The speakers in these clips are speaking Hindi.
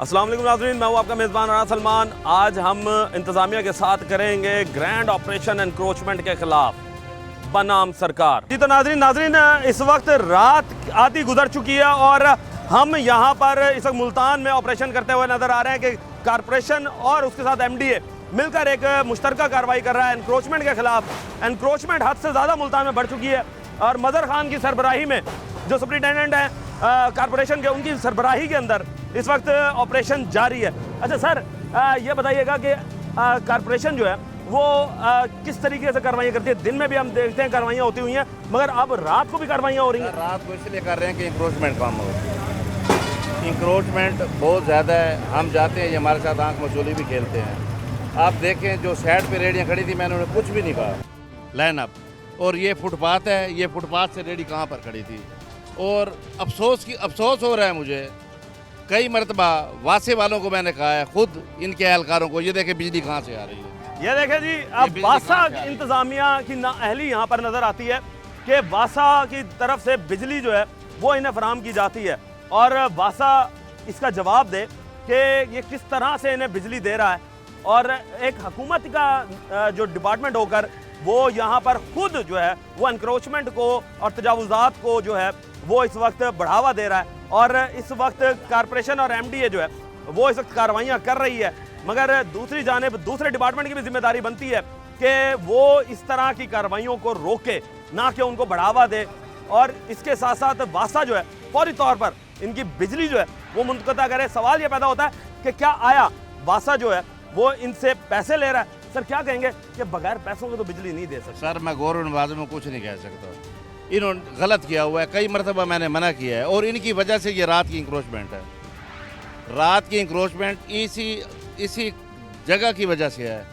अस्सलाम वालेकुम नाज़रीन, मैं हूँ आपका मेज़बान राना सलमान। आज हम इंतज़ामिया के साथ करेंगे ग्रैंड ऑपरेशन एनक्रोचमेंट के खिलाफ बनाम सरकार। जी तो नाज़रीन इस वक्त रात आधी गुजर चुकी है और हम यहाँ पर इस वक्त मुल्तान में ऑपरेशन करते हुए नज़र आ रहे हैं कि कारपोरेशन और उसके साथ MDA मिलकर एक मुश्तरका कार्रवाई कर रहा है एनक्रोचमेंट के खिलाफ। एनक्रोचमेंट हद से ज़्यादा मुल्तान में बढ़ चुकी है और मज़र खान की सरबराही में जो सुपरिटेंडेंट हैं कारपोरेशन के, उनकी सरबराही के अंदर इस वक्त ऑपरेशन जारी है। अच्छा सर, ये बताइएगा कि कारपोरेशन जो है वो किस तरीके से कार्रवाई करती है? दिन में भी हम देखते हैं कार्रवाइयाँ होती हुई हैं, मगर अब रात को भी कार्रवाइयाँ हो रही हैं। रात को इसलिए कर रहे हैं कि इंक्रोचमेंट कम हो। इंक्रोचमेंट बहुत ज़्यादा है। हम जाते हैं, ये हमारे साथ आंख मचोली भी खेलते हैं। आप देखें जो साइड पे रेडियाँ खड़ी थी, मैंने उन्हें कुछ भी नहीं कहा, लाइन अप। और ये फुटपाथ है, ये फुटपाथ से रेडी कहाँ पर खड़ी थी। और अफसोस हो रहा है मुझे, कई मरतबा वासे वालों को मैंने कहा है, खुद इनके एहलकारों को, ये देखें बिजली कहाँ से आ रही है। ये देखें जी, अब वासा इंतजामिया की नाअहली यहाँ पर नज़र आती है कि वासा की तरफ से बिजली जो है वो इन्हें फराहम की जाती है और वासा इसका जवाब दे कि ये किस तरह से इन्हें बिजली दे रहा है। और एक हुकूमत का जो डिपार्टमेंट होकर वो यहाँ पर खुद जो है वो एनक्रोचमेंट को और तजावुज़ात को जो है वो इस वक्त बढ़ावा दे रहा है। और इस वक्त कारपोरेशन और MDA जो है वो इस वक्त कार्रवाइयाँ कर रही है, मगर दूसरी जानिब दूसरे डिपार्टमेंट की भी जिम्मेदारी बनती है कि वो इस तरह की कार्रवाइयों को रोके, ना कि उनको बढ़ावा दे। और इसके साथ साथ वासा जो है फौरी तौर पर इनकी बिजली जो है वो मुनक़ता करे। सवाल ये पैदा होता है कि क्या आया वासा जो है वो इनसे पैसे ले रहा है? सर क्या कहेंगे कि बगैर पैसों के तो बिजली नहीं दे सकते? सर मैं गवर्नमेंट वालों में कुछ नहीं कह सकता, इन्होंने गलत किया हुआ है। कई मरतबा मैंने मना किया है और इनकी वजह से ये रात की इंक्रोचमेंट है। रात की इंक्रोचमेंट इसी जगह की वजह से है।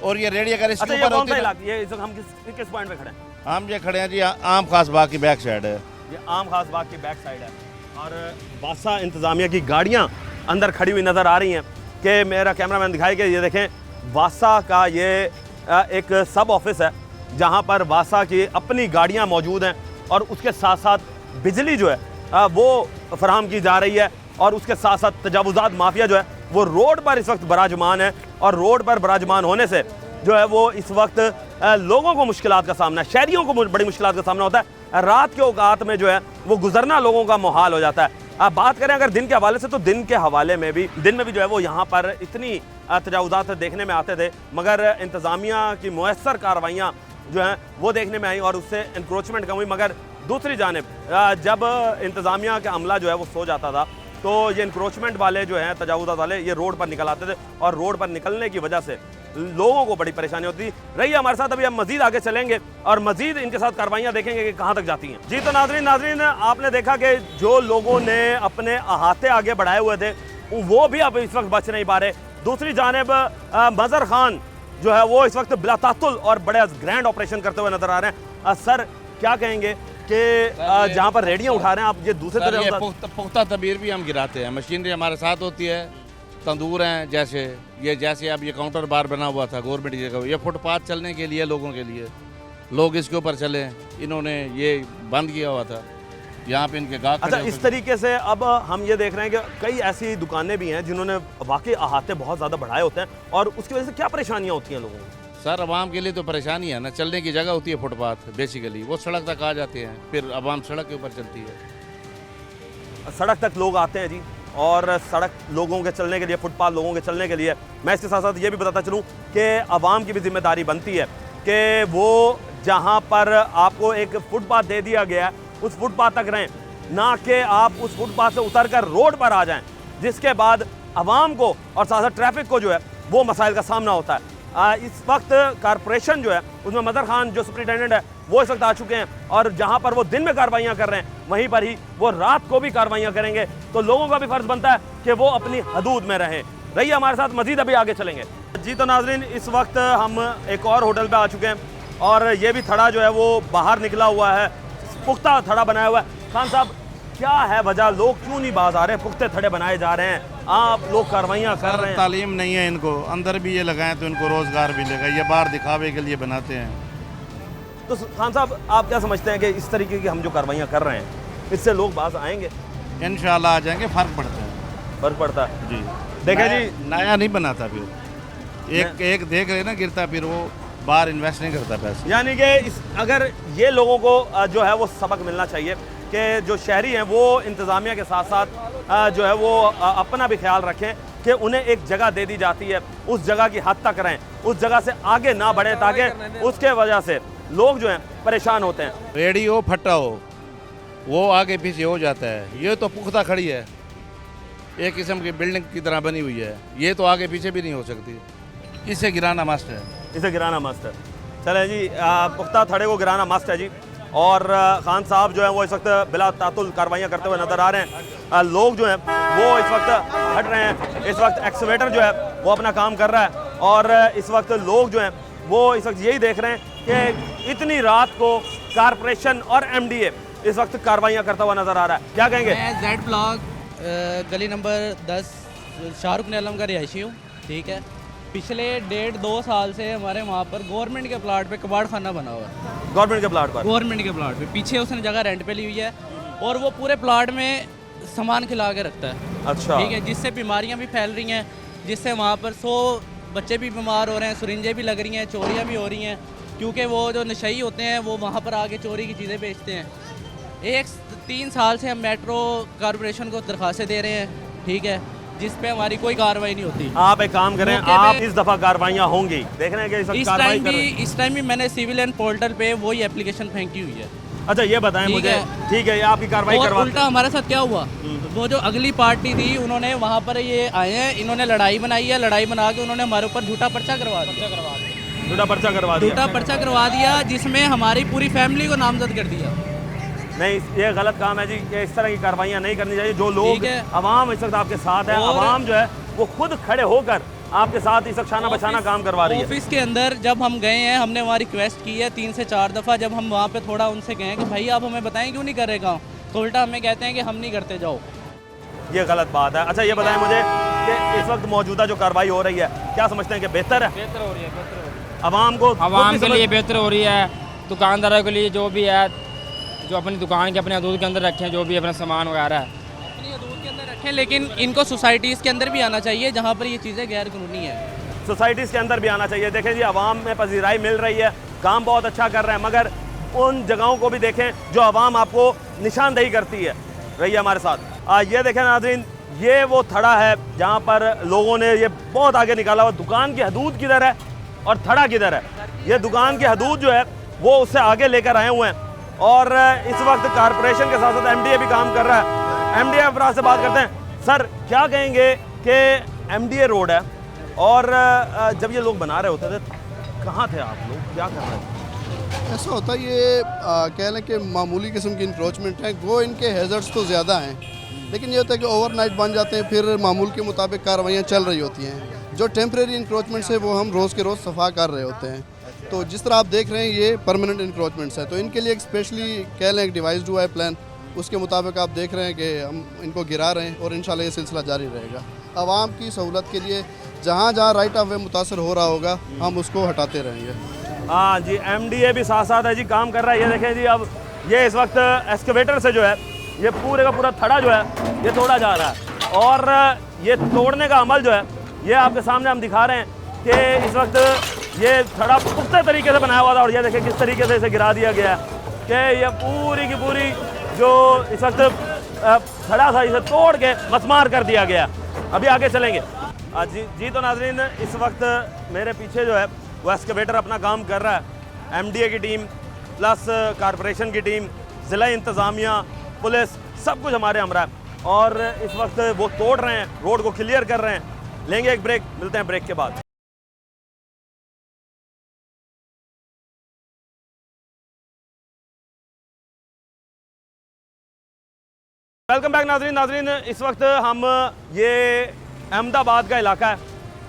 और ये रेडियो का अच्छा, ये कौन सा इलाका? ये हम किस पॉइंट पे खड़े हैं? हम ये खड़े हैं जी, आम खास बाग की बैक साइड है। ये आम खास बाग की बैक साइड है और वासा इंतजामिया की गाड़ियाँ अंदर खड़ी हुई नज़र आ रही हैं कि मेरा कैमरामैन दिखाए कि ये देखें वासा का ये एक सब ऑफिस है जहाँ पर वासा की अपनी गाड़ियाँ मौजूद हैं और उसके साथ साथ बिजली जो है वो फराहम की जा रही है। और उसके साथ साथ तजावुज़ात माफिया जो है वो रोड पर इस वक्त बराजमान है और रोड पर बराजमान होने से जो है वो इस वक्त लोगों को मुश्किलात का सामना, शहरियों को बड़ी मुश्किलात का सामना होता है। रात के औकात में जो है वो गुजरना लोगों का मुहाल हो जाता है। अब बात करें अगर दिन के हवाले से, तो दिन के हवाले में भी दिन में भी जो है वो यहाँ पर इतनी तजावुज़ात देखने में आते थे, मगर इंतज़ामिया की मुयस्सर कार्रवाइयाँ जो हैं वो देखने में आई और उससे इंक्रोचमेंट कम हुई। मगर दूसरी जानिब जब इंतज़ामिया का अमला जो है वो सो जाता था तो ये इंक्रोचमेंट वाले जो हैं, तजावुज़ात वाले, ये रोड पर निकल आते थे और रोड पर निकलने की वजह से लोगों को बड़ी परेशानी होती रही है। हमारे साथ अभी हम मजीद आगे चलेंगे और मजीद इनके साथ कार्रवाइयाँ देखेंगे कि कहाँ तक जाती हैं। जी तो नाज़रीन आपने देखा कि जो लोगों ने अपने अहाते आगे बढ़ाए हुए थे वो भी अब इस वक्त बच नहीं पा रहे। दूसरी जानिब मज़र खान जो है वो इस वक्त बिला तातुल और बड़े ग्रैंड ऑपरेशन करते हुए नजर आ रहे हैं। सर क्या कहेंगे कि जहाँ पर रेडियाँ उठा रहे हैं आप, ये दूसरे तरह पुख्ता तबीर भी हम गिराते हैं। मशीनरी हमारे साथ होती है, तंदूर हैं, जैसे अब ये काउंटर बार बना हुआ था गवर्नमेंट की जगह, ये फुटपाथ चलने के लिए, लोगों के लिए, लोग इसके ऊपर चले, इन्होंने ये बंद किया हुआ था यहाँ पे इनके गाहक। अच्छा, इस तरीके से अब हम ये देख रहे हैं कि कई ऐसी दुकानें भी हैं जिन्होंने वाकई अहाते बहुत ज़्यादा बढ़ाए होते हैं और उसकी वजह से क्या परेशानियाँ होती हैं लोगों को? सर आवाम के लिए तो परेशानी है ना, चलने की जगह होती है फुटपाथ, बेसिकली वो सड़क तक आ जाते हैं, फिर आवाम सड़क के ऊपर चलती है। सड़क तक लोग आते हैं जी, और सड़क लोगों के चलने के लिए, फुटपाथ लोगों के चलने के लिए। मैं इसके साथ साथ ये भी बताता चलूँ कि आवाम की भी जिम्मेदारी बनती है कि वो जहाँ पर आपको एक फुटपाथ दे दिया गया है उस फुटपाथ तक रहें, ना कि आप उस फुटपाथ से उतर कर रोड पर आ जाएं, जिसके बाद आवाम को और साथ साथ ट्रैफिक को जो है वो मसाइल का सामना होता है। इस वक्त कारपोरेशन जो है उसमें मज़र खान जो सुपरिटेंडेंट है वो इस वक्त आ चुके हैं और जहां पर वो दिन में कार्रवाइयां कर रहे हैं वहीं पर ही वो रात को भी कार्रवाइयां करेंगे। तो लोगों का भी फर्ज बनता है कि वो अपनी हदूद में रहें। रहिए हमारे साथ, मजीद अभी आगे चलेंगे। जी तो नाज़रीन इस वक्त हम एक और होटल पर आ चुके हैं और ये भी थड़ा जो है वो बाहर निकला हुआ है, पुख्ता थड़ा बनाया हुआ है। खान साहब क्या है वजह, लोग क्यों नहीं बाज आ रहे? पुख्ते थड़े बनाए जा रहे हैं, आप लोग कार्रवाइयाँ कर रहे हैं। तालीम नहीं है इनको, अंदर भी ये लगाएं तो इनको रोज़गार मिलेगा, ये बाहर दिखावे के लिए बनाते हैं। तो खान साहब आप क्या समझते हैं कि इस तरीके की हम जो कार्रवाइयाँ कर रहे हैं इससे लोग बाज आएंगे? इंशाल्लाह आ जाएंगे, फ़र्क पड़ता है। फर्क पड़ता है। जी देखें नया- जी, नया नहीं बनाता फिर एक देख रहे ना गिरता, फिर वो बाहर इन्वेस्ट नहीं करता पैसे। यानी कि अगर ये लोगों को जो है वो सबक मिलना चाहिए कि जो शहरी हैं वो इंतज़ामिया के साथ साथ जो है वो अपना भी ख्याल रखें कि उन्हें एक जगह दे दी जाती है, उस जगह की हद तक रहें, उस जगह से आगे ना बढ़े, ताकि उसके वजह से लोग जो हैं परेशान होते हैं। रेडी हो फट्टा हो, वो आगे पीछे हो जाता है। ये तो पुख्ता खड़ी है, एक किस्म की बिल्डिंग की तरह बनी हुई है, ये तो आगे पीछे भी नहीं हो सकती। इसे गिराना मस्ट है। इसे गिराना मस्त है। चलें जी, पुख्ता थड़े को गिराना मस्त है जी। और खान साहब जो है वो इस वक्त बिला तातुल कार्रवाइयाँ करते हुए नज़र आ रहे हैं। लोग जो हैं वो इस वक्त हट रहे हैं। इस वक्त एक्सकवेटर जो है वो अपना काम कर रहा है, और इस वक्त लोग जो हैं वो इस वक्त यही देख रहे हैं कि इतनी रात को कारपोरेशन और MDA इस वक्त कार्रवाइयाँ करता हुआ नज़र आ रहा है। क्या कहेंगे? मैं जेड ब्लॉक गली नंबर 10 शाहरुख नेलम का रिहायशी हूँ। ठीक है, पिछले 1.5-2 साल से हमारे वहाँ पर गवर्नमेंट के प्लाट पे कबाड़ खाना बना हुआ है। गवर्नमेंट के प्लाट पर? गवर्नमेंट के प्लाट पे पीछे उसने जगह रेंट पे ली हुई है, और वो पूरे प्लाट में सामान खिला के रखता है। अच्छा। ठीक है, जिससे बीमारियाँ भी फैल रही हैं, जिससे वहाँ पर 100 बच्चे भी बीमार हो रहे हैं, सुरिंजें भी लग रही हैं, चोरियाँ भी हो रही हैं, क्योंकि वो जो नशई होते हैं वो वहाँ पर आके चोरी की चीज़ें बेचते हैं। 3 साल से हम मेट्रो कॉरपोरेशन को दरख्वास्तें दे रहे हैं, ठीक है, जिस पे हमारी कोई कार्रवाई नहीं होती। आप एक काम करें, मौके आप पे- इस दफ़ा कार्रवाइयाँ होंगी, देख रहे हैं कि इस वक्त कार्रवाई कर रहे हैं। इस टाइम भी मैंने सिविल एंड पोर्टल पे वही एप्लीकेशन फेंकी हुई है। अच्छा ये बताएं ठीक मुझे, है। ठीक है, ये आपकी कार्रवाई और करवा उल्टा हमारे साथ क्या हुआ, वो जो अगली पार्टी थी उन्होंने वहाँ पर ये आए हैं, इन्होंने लड़ाई बनाई है, लड़ाई बना के उन्होंने हमारे ऊपर झूठा पर्चा करवा दिया। झूठा पर्चा करवा दिया। झूठा पर्चा करवा दिया, जिसमें हमारी पूरी फैमिली को नामजद कर दिया। नहीं, ये गलत काम है जी, ये इस तरह की कार्रवाइयाँ नहीं करनी चाहिए। जो लोग ठीक है। अवाम इस वक्त आपके साथ है, और- अवाम जो है वो खुद खड़े होकर आपके साथ इस वक्त शाना बचाना काम करवा रही है। ऑफिस के अंदर जब हम गए हैं, हमने वहाँ रिक्वेस्ट की है 3 से 4 दफ़ा। जब हम वहाँ पे थोड़ा उनसे गए कि भाई आप हमें बताएं क्यों नहीं कर रहे काम, तो उल्टा हमें कहते हैं कि हम नहीं करते, जाओ। ये गलत बात है। अच्छा ये बताएं मुझे कि इस वक्त मौजूदा जो कार्रवाई हो रही है, क्या समझते हैं कि बेहतर है? बेहतर हो रही है, बेहतर हो रही है। अवाम को आवाम के लिए बेहतर हो रही है, दुकानदारों के लिए जो भी है, जो अपनी दुकान के अपने हदूद के अंदर रखें, जो भी अपना सामान वगैरह है अपनी हदूद के अंदर रखें, लेकिन इनको सोसाइटीज़ के अंदर भी आना चाहिए जहाँ पर ये चीज़ें गैर कानूनी है। सोसाइटीज़ के अंदर भी आना चाहिए। देखें जी, अवाम में पजीराई मिल रही है, काम बहुत अच्छा कर रहे हैं, मगर उन जगहों को भी देखें जो अवाम आपको निशानदेही करती है। रही हमारे साथ ये देखें नाज़रीन, ये वो थड़ा है जहाँ पर लोगों ने ये बहुत आगे निकाला हुआ। दुकान की हदूद किधर है और थड़ा किधर है? ये दुकान की हदूद जो है वो उससे आगे लेकर आए हुए हैं, और इस वक्त कारपोरेशन के साथ साथ MDA भी काम कर रहा है। MDA अफराद से बात करते हैं। सर क्या कहेंगे कि MDA रोड है, और जब ये लोग बना रहे होते थे कहाँ थे आप लोग, क्या कर रहे थे? ऐसा होता है, ये कह लें कि मामूली किस्म की इंक्रोचमेंट है, वो इनके हैज़र्ड्स तो ज़्यादा हैं, लेकिन ये होता है कि ओवरनाइट बन जाते हैं, फिर मामूल के मुताबिक कार्रवाइयाँ चल रही होती हैं। जो टेम्परेरी इंक्रोचमेंट्स है वो हम रोज़ के रोज़ सफा कर रहे होते हैं। तो जिस तरह आप देख रहे हैं ये परमानेंट इंक्रोचमेंट्स है, तो इनके लिए एक स्पेशली कह लें एक डिवाइस हुआ है प्लान, उसके मुताबिक आप देख रहे हैं कि हम इनको गिरा रहे हैं, और इंशाल्लाह ये सिलसिला जारी रहेगा। आवाम की सहूलत के लिए जहाँ जहाँ राइट ऑफ वे मुतासर हो रहा होगा हम उसको हटाते रहेंगे। हाँ जी, MDA भी साथ साथ है जी, काम कर रहा है। ये देखें जी, अब ये इस वक्त एक्सकवेटर से जो है ये पूरे का पूरा थड़ा जो है ये तोड़ा जा रहा है, और ये तोड़ने का अमल जो है ये आपके सामने हम दिखा रहे हैं कि इस वक्त ये थड़ा पुख्ते तरीके से बनाया हुआ था, और ये देखें किस तरीके से इसे गिरा दिया गया है कि ये पूरी की पूरी जो इस वक्त थड़ा था इसे तोड़ के मसमार कर दिया गया। अभी आगे चलेंगे। जी तो नाजरीन, इस वक्त मेरे पीछे जो है वो एक्सकवेटर अपना काम कर रहा है। MDA की टीम प्लस कारपोरेशन की टीम, ज़िला इंतज़ामिया, पुलिस, सब कुछ हमारे हमरा है, और इस वक्त वो तोड़ रहे हैं, रोड को क्लियर कर रहे हैं। लेंगे एक ब्रेक, मिलते हैं ब्रेक के बाद। वेलकम बैक नाजरीन, इस वक्त हम ये अहमदाबाद का इलाका है,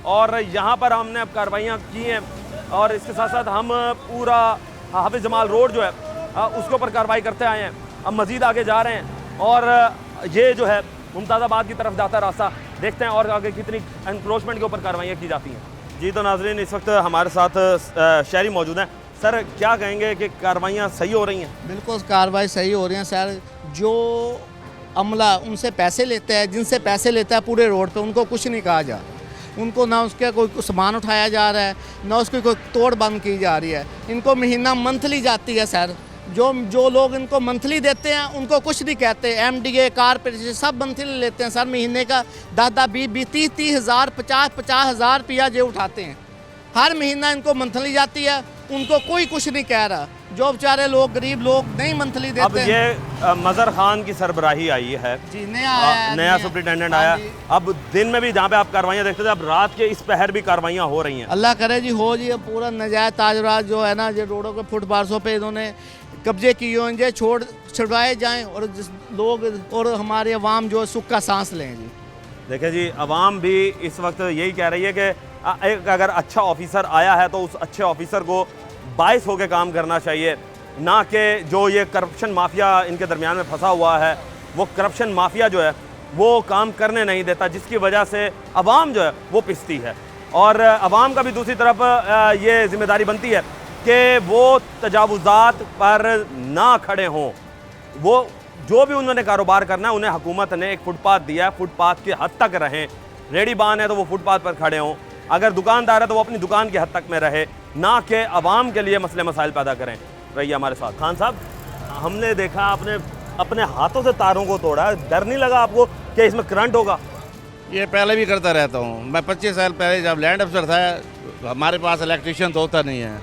और यहाँ पर हमने अब कार्रवाइयाँ की हैं, और इसके साथ साथ हम पूरा हाफिज़ जमाल रोड जो है उसके ऊपर कार्रवाई करते आए हैं। अब मज़ीद आगे जा रहे हैं, और ये जो है मुमताज़ाबाद की तरफ जाता रास्ता, देखते हैं और आगे कितनी एनक्रोचमेंट के ऊपर कार्रवाइयाँ की जाती हैं। जी तो नाजरीन, इस वक्त हमारे साथ शहरी मौजूद हैं। सर क्या कहेंगे कि कार्रवाइयाँ सही हो रही हैं? बिल्कुल कार्रवाई सही हो रही है सर। जो अमला उनसे पैसे लेता है, जिनसे पैसे लेता है पूरे रोड पे, उनको कुछ नहीं कहा जा, उनको ना उसका कोई सामान उठाया जा रहा है, ना उसकी कोई तोड़ बंद की जा रही है। इनको महीना मंथली जाती है सर, जो लोग इनको मंथली देते हैं उनको कुछ नहीं कहते। MDA कारपोरेशन सब मंथली लेते हैं सर, महीने का 10-10, 20-20, 30-30 हज़ार, 50-50 हज़ार रुपया जो उठाते हैं हर महीना, इनको मंथली जाती है, उनको कोई कुछ नहीं कह रहा। जो बेचारे लोग गरीब लोग नहीं मंथली देते। अब ये मज़हर खान की सरबराही आई है जी, नया सुप्रिटेंडेंट आया। अब दिन में भी जहाँ पे आप कार्रवाइयाँ देखते थे, अब रात के इस पहर भी कार्रवाइयाँ हो रही हैं। अल्लाह करे जी हो जी। पूरा नजायज़ ताजरात जो है ना, जो रोडों के फुटपाथों पे इन्होंने कब्जे किए हुए हैं, छुड़वाए जाएँ और लोग और हमारे अवाम जो है सुख का सांस लें जी। देखिए जी, अवाम भी इस वक्त यही कह रही है कि एक अगर अच्छा ऑफिसर आया है तो उस अच्छे ऑफिसर को बाइस होकर काम करना चाहिए, ना कि जो ये करप्शन माफिया इनके दरमियान में फंसा हुआ है, वो करप्शन माफिया जो है वो काम करने नहीं देता, जिसकी वजह से अवाम जो है वो पिसती है। और अवाम का भी दूसरी तरफ ये जिम्मेदारी बनती है कि वो तजावुज़ात पर ना खड़े हों। वो जो भी उन्होंने कारोबार करना है, उन्हें हुकूमत ने एक फुटपाथ दिया है, फुटपाथ के हद तक रहें। रेडी बान है तो वो फुटपाथ पर खड़े हों, अगर दुकानदार है तो वो अपनी दुकान के हद तक में रहे, ना कि अवाम के लिए मसले मसाइल पैदा करें। रहिए हमारे साथ। खान साहब, हमने देखा आपने अपने हाथों से तारों को तोड़ा, डर नहीं लगा आपको कि इसमें करंट होगा? ये पहले भी करता रहता हूँ मैं। 25 साल पहले जब लैंड अफसर था, हमारे पास इलेक्ट्रिशियन तो होता नहीं है,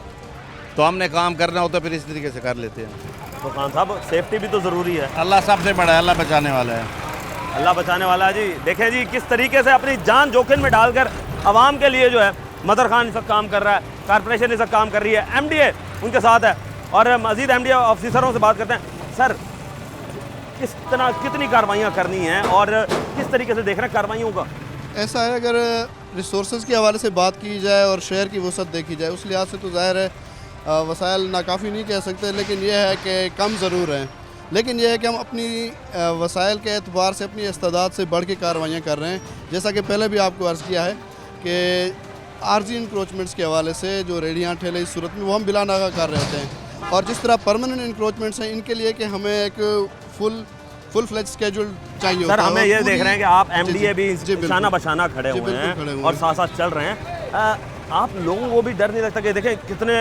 तो हमने काम करना होता फिर इस तरीके से कर लेते हैं। तो खान साहब, सेफ्टी भी तो ज़रूरी है। अल्लाह सबसे बड़ा है, अल्लाह बचाने वाला है। अल्लाह बचाने वाला है जी। देखें जी, किस तरीके से अपनी जान जोखिम में डालकर आवाम के लिए जो है मदर खान इस वक्त काम कर रहा है, कारपोरेशन इस वक्त काम कर रही है, MDA उनके साथ है। और मज़ीद MDA ऑफिसरों से बात करते हैं। सर, कितनी कार्रवाइयाँ करनी हैं और किस तरीके से देख रहे हैं कार्रवाइयों का? ऐसा है, अगर रिसोर्सेज के हवाले से बात की जाए और शहर की वसअत देखी जाए, उस लिहाज से तो ज़ाहिर है वसाइल नाकाफ़ी नहीं कह सकते, लेकिन यह है कि कम ज़रूर हैं। लेकिन यह है कि हम अपनी वसाइल के एतबार से, अपनी इस्तेदाद से बढ़ के कार्रवाइयाँ कर रहे हैं। जैसा कि पहले भी आपको अर्ज़ किया है कि आर्जी इंक्रोचमेंट्स के हवाले से जो रेडियाँ ठेले इस सूरत में वो हम बिला नागा कर रहे होते हैं, और जिस तरह परमानेंट इंक्रोचमेंट्स हैं इनके लिए कि हमें एक फुल फ्लेज स्केड्यूल चाहिए। सर, हमें ये देख रहे हैं कि आप MDA भी जी, निशाना बशाना खड़े हुए हैं और साथ साथ चल रहे हैं। आप लोगों को भी डर नहीं लगता कि देखें कितने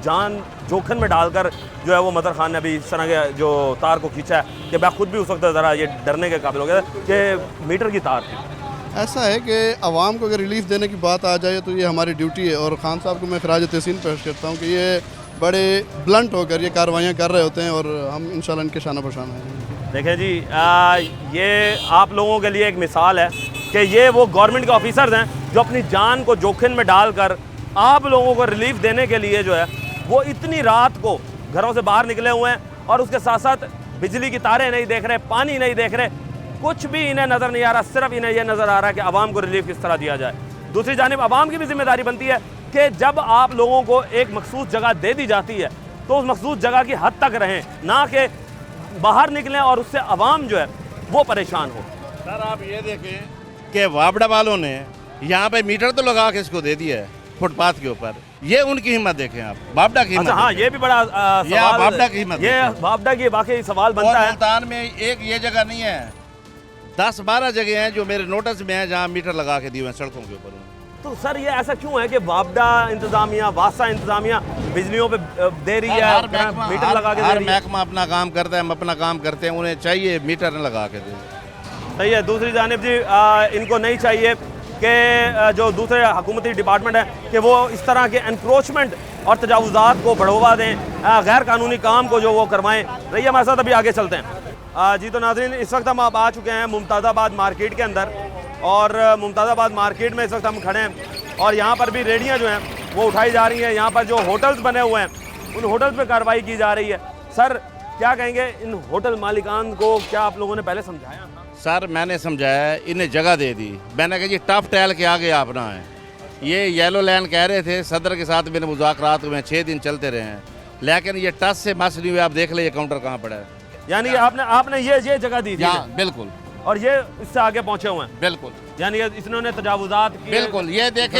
जान जोखिम में डालकर जो है वो मदर खान ने अभी इस तरह के जो तार को खींचा है कि मैं खुद भी उस वक्त ज़रा ये डरने के काबिल हो गया कि मीटर की तार थी। ऐसा है कि आवाम को अगर रिलीफ देने की बात आ जाए तो ये हमारी ड्यूटी है, और खान साहब को मैं खराज तहसीन पेश करता हूँ कि ये बड़े ब्लंट होकर ये कार्रवाइयाँ कर रहे होते हैं और हम इंशाल्लाह इनके शाना बशाना हैं। देखें जी, ये आप लोगों के लिए एक मिसाल है कि ये वो गवर्नमेंट के ऑफिसर्स हैं जो अपनी जान को जोखिम में डालकर आप लोगों को रिलीफ देने के लिए जो है वो इतनी रात को घरों से बाहर निकले हुए हैं, और उसके साथ साथ बिजली की तारें नहीं देख रहे, पानी नहीं देख रहे, कुछ भी इन्हें नज़र नहीं आ रहा। सिर्फ इन्हें यह नज़र आ रहा है कि आवाम को रिलीफ किस तरह दिया जाए। दूसरी जानिब आवाम की भी जिम्मेदारी बनती है कि जब आप लोगों को एक मखसूस जगह दे दी जाती है तो उस मखसूस जगह की हद तक रहें, ना कि बाहर निकलें और उससे आवाम जो है वो परेशान हो। सर, आप ये देखें कि वाबड़ा वालों ने यहाँ पे मीटर तो लगा के इसको दे दिया है फुटपाथ के ऊपर। ये उनकी हिम्मत देखें आप, वाबड़ा की हिम्मत। अच्छा, हाँ, ये भी बड़ा सवाल, वाबड़ा की हिम्मत, ये वाबड़ा की वाकई सवाल बनता है। मुल्तान में एक ये जगह नहीं है, 10-12 जगह हैं जो मेरे नोटिस में हैं जहाँ मीटर लगा के दिए हुए हैं सड़कों के ऊपर। तो सर, ये ऐसा क्यों है कि वाबड़ा इंतजामिया, वासा इंतजामिया बिजलियों पे दे रही है, मीटर लगा के दे रही है? महकमा अपना काम करता है, हम अपना काम करते हैं, उन्हें चाहिए मीटर न लगा के दे। सही है। दूसरी जानिब जी, इनको नहीं चाहिए कि जो दूसरे हुकूमती डिपार्टमेंट हैं कि वो इस तरह के एनक्रोचमेंट और तजावुज़ात को बढ़ावा दें, गैर कानूनी काम को जो वो करवाएं। रहिए हमारे साथ, अभी आगे चलते हैं। जी तो नाज़रीन, इस वक्त हम आ चुके हैं मुमताज़ाबाद मार्केट के अंदर, और मुमताज़ाबाद मार्केट में इस वक्त हम खड़े हैं, और यहाँ पर भी रेडियाँ जो हैं वो उठाई जा रही हैं। यहाँ पर जो होटल्स बने हुए हैं उन होटल्स पर कार्रवाई की जा रही है। सर, क्या कहेंगे, इन होटल मालिकान को क्या आप लोगों ने पहले समझाया? सर, मैंने समझाया, इन्हें जगह दे दी। मैंने कहा जी टफ टैल के आगे आपना है। ये येलो लाइन कह रहे थे, सदर के साथ मेरे मुज़ाकरात में 6 दिन चलते रहे हैं, लेकिन ये टच से मस नहीं हुआ। आप देख ले ये काउंटर कहाँ पड़ा है। यानी आपने ये जगह दी थी? बिल्कुल। और ये इससे आगे पहुंचे हुए हैं? बिल्कुल। यानी इन्होंने तजावुज़ात किए? बिल्कुल। ये देखें,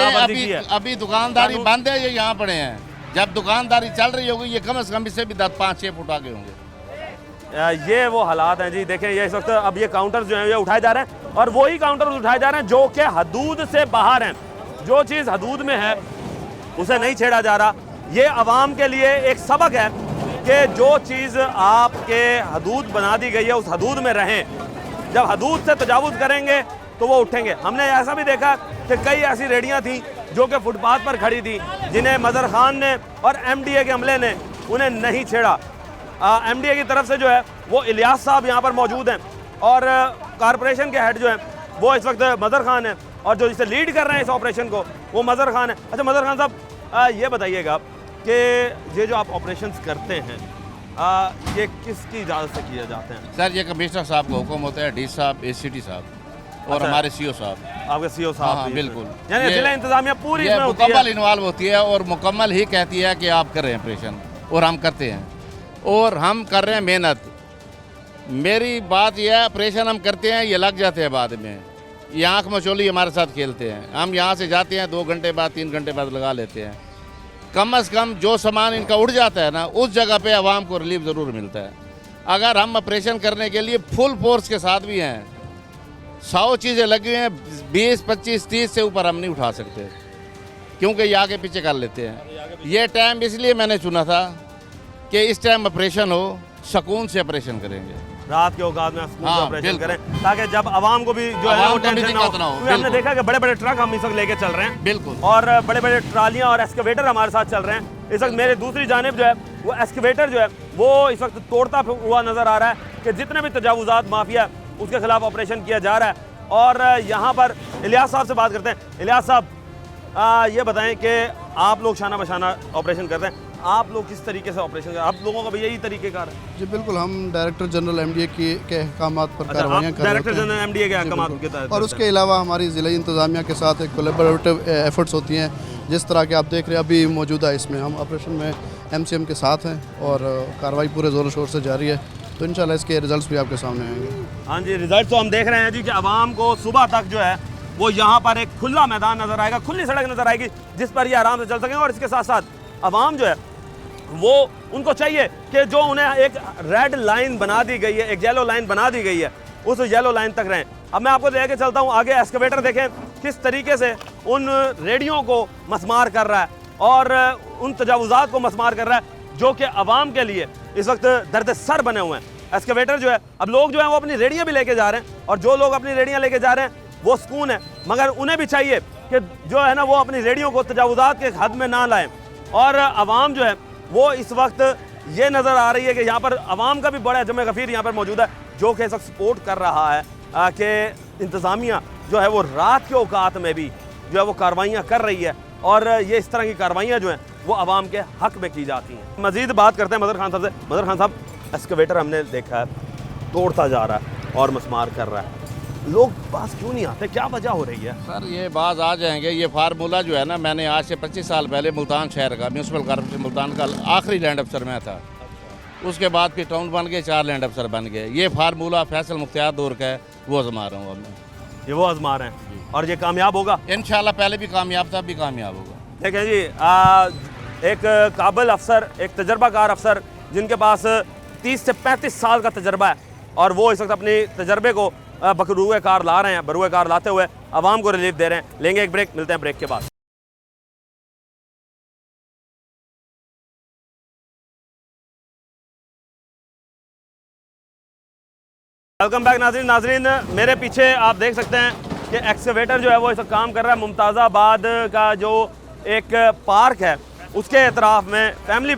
अभी दुकानदारी बंद है, ये यहाँ पड़े हैं। जब दुकानदारी चल रही होगी ये कम से कम इससे भी 5-6 फुट आगे होंगे। ये वो हालात हैं जी। देखें ये इस वक्त अब ये काउंटर जो हैं ये उठाए जा रहे हैं और वही काउंटर उठाए जा रहे हैं जो कि हदूद से बाहर हैं। जो चीज़ हदूद में है उसे नहीं छेड़ा जा रहा। ये अवाम के लिए एक सबक है कि जो चीज़ आपके हदूद बना दी गई है उस हदूद में रहें। जब हदूद से तजावुज़ करेंगे तो वो उठेंगे। हमने ऐसा भी देखा कि कई ऐसी रेडियाँ थीं जो कि फुटपाथ पर खड़ी थी, जिन्हें मज़र खान ने और MDA के अमले ने उन्हें नहीं छेड़ा। MDA की तरफ से जो है वो इलियास साहब यहाँ पर मौजूद हैं और कॉरपोरेशन के हेड जो हैं वो इस वक्त मज़र खान है और जो इसे लीड कर रहे हैं इस ऑपरेशन को वो मज़र खान है। अच्छा मज़र खान साहब ये बताइएगा कि ये जो आप ऑपरेशंस करते हैं ये किसकी इजाज़त से किए जाते हैं? सर ये कमिश्नर साहब का हुक्म होता है, डी साहब, ACT साहब और अच्छा। हमारे CO साहब। आपके CO साहब हाँ, भी बिल्कुल। यानी ये- जिला इंतजामिया पूरी ये इसमें होती है। मुकम्मल इन्वॉल्व होती है और मुकम्मल ही कहती है कि आप कर रहे हैं ऑपरेशन और हम करते हैं और हम कर रहे हैं मेहनत। मेरी बात यह है ऑपरेशन हम करते हैं, ये लग जाते हैं बाद में, ये आँख मचोली हमारे साथ खेलते हैं। हम यहाँ से जाते हैं 2 घंटे बाद 3 घंटे बाद लगा लेते हैं। कम से कम जो सामान इनका उड़ जाता है ना उस जगह पे आवाम को रिलीफ ज़रूर मिलता है। अगर हम ऑपरेशन करने के लिए फुल फोर्स के साथ भी हैं, 100 चीज़ें लगी हुई हैं, 20, 25, 30 से ऊपर हम नहीं उठा सकते क्योंकि ये आगे पीछे कर लेते हैं। ये टाइम इसलिए मैंने चुना था कि इस टाइम ऑपरेशन हो, सुकून से ऑपरेशन करेंगे, रात के औकात में स्कूल हाँ, ऑपरेशन बिल्कुल। करें ताकि जब आवाम को भी जो है आवाम वो को भी टेंशन दिक्कत ना हो, क्योंकि हमने बिल्कुल। देखा कि बड़े बड़े ट्रक हम इस वक्त लेके चल रहे हैं बिल्कुल। और बड़े बड़े ट्रालियां और एक्सकवेटर हमारे साथ चल रहे हैं। इस वक्त मेरे दूसरी जानिब जो है वो एक्सकवेटर जो है वो इस वक्त तोड़ता हुआ नजर आ रहा है कि जितने भी तजावुजात माफिया है उसके खिलाफ ऑपरेशन किया जा रहा है। और यहाँ पर इलियास साहब से बात करते हैं। इलियास साहब ये बताएं कि आप लोग शाना बशाना ऑपरेशन करते हैं, आप लोग किस तरीके से ऑपरेशन कर, आप लोगों का भी यही तरीक़ेकार है? जी बिल्कुल, हम डायरेक्टर जनरल MDA के अहकामात पर अच्छा, कार्रवाइयाँ आप कर रहे डायरेक्टर होते हैं। जनरल MDA के जी, अहकामात बिल्कुल। के तहत और करते उसके अलावा हमारी ज़िला इंतज़ामिया के साथ एक कोलेबरेटिव एफर्ट्स होती हैं, जिस तरह के आप देख रहे हैं अभी मौजूदा इसमें हम ऑपरेशन में MCM के साथ हैं और कार्रवाई पूरे ज़ोर शोर से जारी है। तो इंशाल्लाह इसके रिजल्ट्स भी आपके सामने आएंगे। हाँ जी, रिजल्ट तो हम देख रहे हैं जी कि आवाम को सुबह तक जो है वो यहाँ पर एक खुला मैदान नज़र आएगा, खुली सड़क नज़र आएगी जिस पर ये आराम से चल सकें। और इसके साथ साथ आवाम जो है वो उनको चाहिए कि जो उन्हें एक रेड लाइन बना दी गई है, एक येलो लाइन बना दी गई है, उस येलो लाइन तक रहें। अब मैं आपको लेके चलता हूँ आगे। एक्सकवेटर देखें किस तरीके से उन रेडियों को मसमार कर रहा है और उन तजावुजात को मसमार कर रहा है जो कि आवाम के लिए इस वक्त दर्द सर बने हुए हैं। एक्सकवेटर जो है, अब लोग जो है वो अपनी रेडियाँ भी लेके जा रहे हैं और जो लोग अपनी रेडियाँ लेके जा रहे हैं वो सुकून है, मगर उन्हें भी चाहिए कि जो है ना वो अपनी रेडियों को तजावुजात के हद में ना लाएं। और आवाम जो है वो इस वक्त ये नज़र आ रही है कि यहाँ पर आवाम का भी बड़ा जमे गफीर यहाँ पर मौजूद है जो कि इस वक्त सपोर्ट कर रहा है कि इंतज़ामिया जो है वो रात के औकात में भी जो है वो कार्रवाइयाँ कर रही है और ये इस तरह की कार्रवाइयाँ जो हैं वो आवाम के हक़ में की जाती हैं। मज़ीद बात करते हैं मज़र खान साहब से। मज़र खान साहब, एक्सकवेटर हमने देखा है तोड़ता जा रहा है और मसमार कर रहा है, लोग पास क्यों नहीं आते, क्या वजह हो रही है? सर ये बात आ जाएंगे। ये फार्मूला जो है ना, मैंने आज से 25 साल पहले मुल्तान शहर का म्यूनसिपल कॉर्पोरेशन मुल्तान का आखिरी लैंड अफसर मैं था। उसके बाद फिर टाउन बन गए, 4 लैंड अफसर बन गए। ये फार्मूला फैसल मुख्तियार दौर का है, वो आजमा रहा हूँ अब मैं। ये वो आजमा रहे हैं और ये कामयाब होगा इंशाल्लाह। पहले भी कामयाब था, अब भी कामयाब होगा। देखें जी, एक काबिल अफसर, एक तजर्बाकार अफसर जिनके पास 30 से 35 साल का तजर्बा है और वो इस वक्त अपने तजर्बे को बरूए कार ला रहे हैं, बरूए कार लाते हुए आवाम को रिलीफ दे रहे हैं। लेंगे एक ब्रेक, मिलते हैं ब्रेक के बाद। वेलकम बैक नाज़रीन, मेरे पीछे आप देख सकते हैं कि एक्सकवेटर जो है वो इस वक्त काम कर रहा है। मुमताज़ाबाद का जो एक पार्क है उसके एतराफ़ में फैमिली,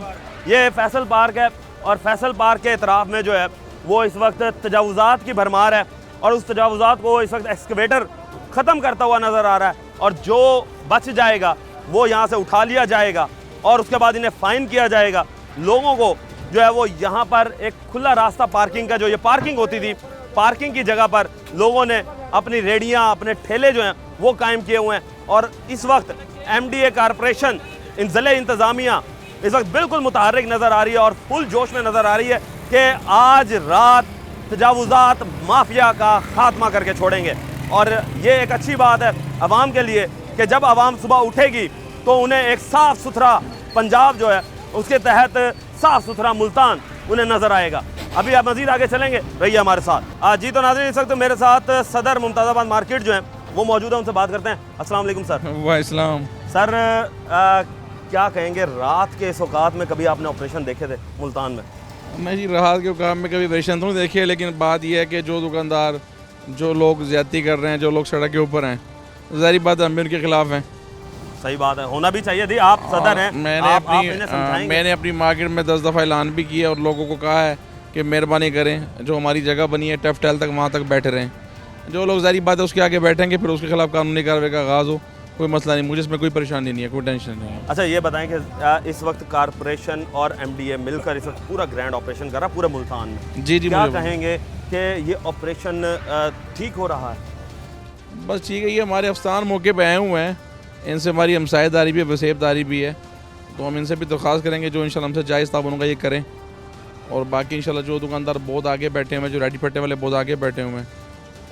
ये फैसल पार्क है और फैसल पार्क के एतराफ़ में जो है वो इस वक्त तजावुजात की भरमार है और उस तजावुजात को इस वक्त एक्सकवेटर ख़त्म करता हुआ नज़र आ रहा है और जो बच जाएगा वो यहाँ से उठा लिया जाएगा और उसके बाद इन्हें फ़ाइन किया जाएगा। लोगों को जो है वो यहाँ पर एक खुला रास्ता पार्किंग का, जो ये पार्किंग होती थी, पार्किंग की जगह पर लोगों ने अपनी रेडियाँ, अपने ठेले जो हैं वो कायम किए हुए हैं और इस वक्त MDA कॉरपोरेशन, ज़िले इंतज़ामिया इस वक्त बिल्कुल मुतहर्रिक नज़र आ रही है और फुल जोश में नज़र आ रही है कि आज रात तजावुजात माफिया का खात्मा करके छोड़ेंगे। और ये एक अच्छी बात है आवाम के लिए कि जब आवाम सुबह उठेगी तो उन्हें एक साफ़ सुथरा पंजाब जो है उसके तहत साफ़ सुथरा मुल्तान उन्हें नज़र आएगा। अभी आप मजीद आगे चलेंगे, रहिए हमारे साथ। जी तो नाज़रीन, इस वक्त मेरे साथ सदर मुमताज़ाबाद मार्केट जो है वो मौजूद है, उनसे बात करते हैं। अस्सलाम वालेकुम सर। वाइस्लाम। सर क्या कहेंगे, रात के इस औकात में कभी आपने ऑपरेशन देखे थे मुल्तान में? मैं जी राहत के काम में कभी ऑपरेशन तो नहीं देखी, लेकिन बात यह है कि जो दुकानदार, जो लोग ज़्यादती कर रहे हैं, जो लोग सड़क के ऊपर हैं, ज़ाहिर बात है हम भी उनके खिलाफ हैं। सही बात है, होना भी चाहिए। दी आप सदर हैं, आप इन्हें समझाएंगे। मैंने अपनी मार्केट में 10 दफ़ा ऐलान भी किया और लोगों को कहा है कि मेहरबानी करें, जो हमारी जगह बनी है टफ टेल तक, वहाँ तक बैठे रहें। जो लोग ज़ाहिर बात है उसके आगे बैठेंगे, फिर उसके खिलाफ कानूनी कार्रवाई का आगाज़ हो, कोई मसला नहीं, मुझे इसमें कोई परेशानी नहीं है, कोई टेंशन नहीं है। अच्छा ये बताएं कि इस वक्त कारपोरेशन और MDA मिलकर इस वक्त पूरा ग्रैंड ऑपरेशन कर रहा है पूरे मुल्तान में। जी क्या मुझे कहेंगे कि ये ऑपरेशन ठीक हो रहा है? बस ठीक है, ये हमारे अफसान मौके पे आए हुए हैं, इनसे हमारी हमसायेदारी भी है, वसेबदारी भी है, तो हम इनसे भी दरख्वास्त करेंगे जो इंशाल्लाह हमसे जायज़ ताबन होगा ये करें। और बाकी इंशाल्लाह जो दुकानदार बहुत आगे बैठे हुए हैं, जो रेडी पट्टे वाले बहुत आगे बैठे हुए हैं,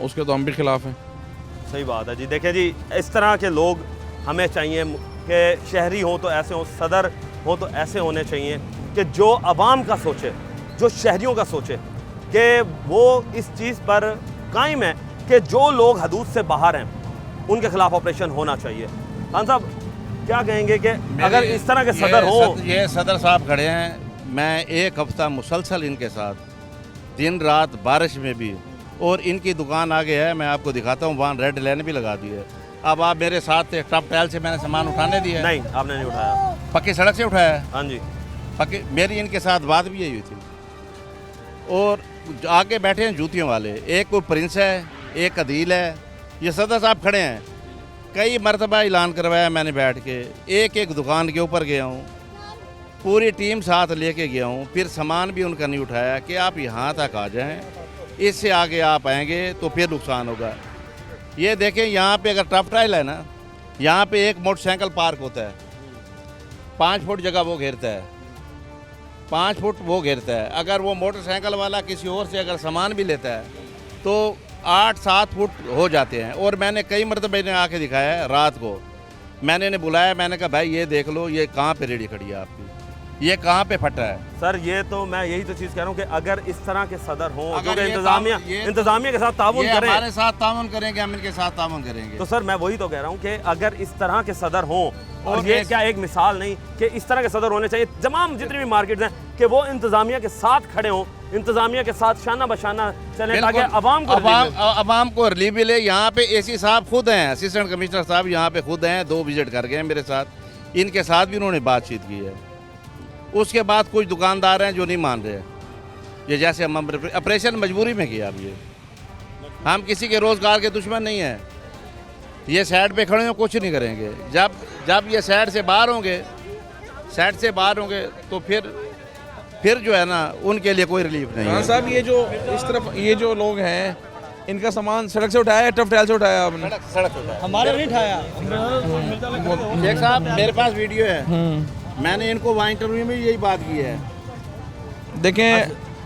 उसके तो हम भी खिलाफ हैं। सही बात है जी। देखिए जी, इस तरह के लोग हमें चाहिए कि शहरी हो तो ऐसे हों, सदर हो तो ऐसे होने चाहिए कि जो आवाम का सोचे, जो शहरियों का सोचे, कि वो इस चीज़ पर कायम है कि जो लोग हदूद से बाहर हैं उनके खिलाफ ऑपरेशन होना चाहिए। खान साहब क्या कहेंगे कि अगर इस तरह के सदर हो? ये सदर साहब खड़े हैं, मैं एक हफ्ता मुसलसल इनके साथ, दिन रात बारिश में भी, और इनकी दुकान आगे है, मैं आपको दिखाता हूँ, वहाँ रेड लाइन भी लगा दी है। अब आप मेरे साथ थे, टॉप टाइल से मैंने सामान उठाने दिया। नहीं, आपने नहीं उठाया। पक्की सड़क से उठाया है। हाँ जी, पक्की। मेरी इनके साथ बात भी यही हुई थी। और आगे बैठे हैं जूतियों वाले, एक कोई प्रिंस है, एक अदील है, ये सदर साहब खड़े हैं। कई मरतबा ऐलान करवाया मैंने बैठ के, एक एक दुकान के ऊपर गया हूँ, पूरी टीम साथ लेके गया हूँ, फिर सामान भी उनका नहीं उठाया कि आप यहाँ तक आ जाएं, इससे आगे आप आएंगे तो फिर नुकसान होगा। ये देखें, यहाँ पे अगर टफ टाइल है ना, यहाँ पे एक मोटरसाइकिल पार्क होता है, 5 फुट जगह वो घेरता है, 5 फुट वो घेरता है। अगर वो मोटरसाइकिल वाला किसी और से अगर सामान भी लेता है तो 8-7 फुट हो जाते हैं। और मैंने कई मरतबा इन्हें आके दिखाया है, रात को मैंने इन्हें बुलाया, मैंने कहा भाई ये देख लो, ये कहाँ पे रेडी खड़ी है आपकी, ये कहाँ पे फटा है। सर ये तो मैं यही तो चीज़ कह रहा हूँ कि अगर इस तरह के सदर हों, अगर जो ये इंतजामिया के साथ ताउन ये करें, हमारे साथ ताउन करेंगे, हम इनके साथ ताउन करेंगे। तो सर मैं वही तो कह रहा हूँ कि अगर इस तरह के सदर हों, और ये क्या एक मिसाल नहीं कि इस तरह के सदर होने चाहिए तमाम जितनी भी मार्केट्स हैं, कि वो इंतजामिया के साथ खड़े हों, इंतजामिया के साथ शाना बशाना चलें, ताकि अवाम को रिलीफ मिले। यहाँ पे AC साहब खुद हैं, असिस्टेंट कमिश्नर साहब यहाँ पे खुद हैं, 2 विजिट कर गए हैं मेरे साथ, इनके साथ भी उन्होंने बातचीत की है। उसके बाद कुछ दुकानदार हैं जो नहीं मान रहे, ये जैसे हम ऑपरेशन मजबूरी में किया। अब ये हम किसी के रोज़गार के दुश्मन नहीं हैं, ये साइड पे खड़े हो कुछ नहीं करेंगे। जब ये साइड से बाहर होंगे तो फिर जो है ना, उनके लिए कोई रिलीफ नहीं है। साहब ये जो इस तरफ ये जो लोग हैं, इनका सामान सड़क से उठाया है, टफ टाइल से उठाया आपने? सड़क उठाया, हमारे नहीं उठाया। शेख साहब मेरे पास वीडियो है, मैंने इनको वहाँ इंटरव्यू में यही बात की है। देखें,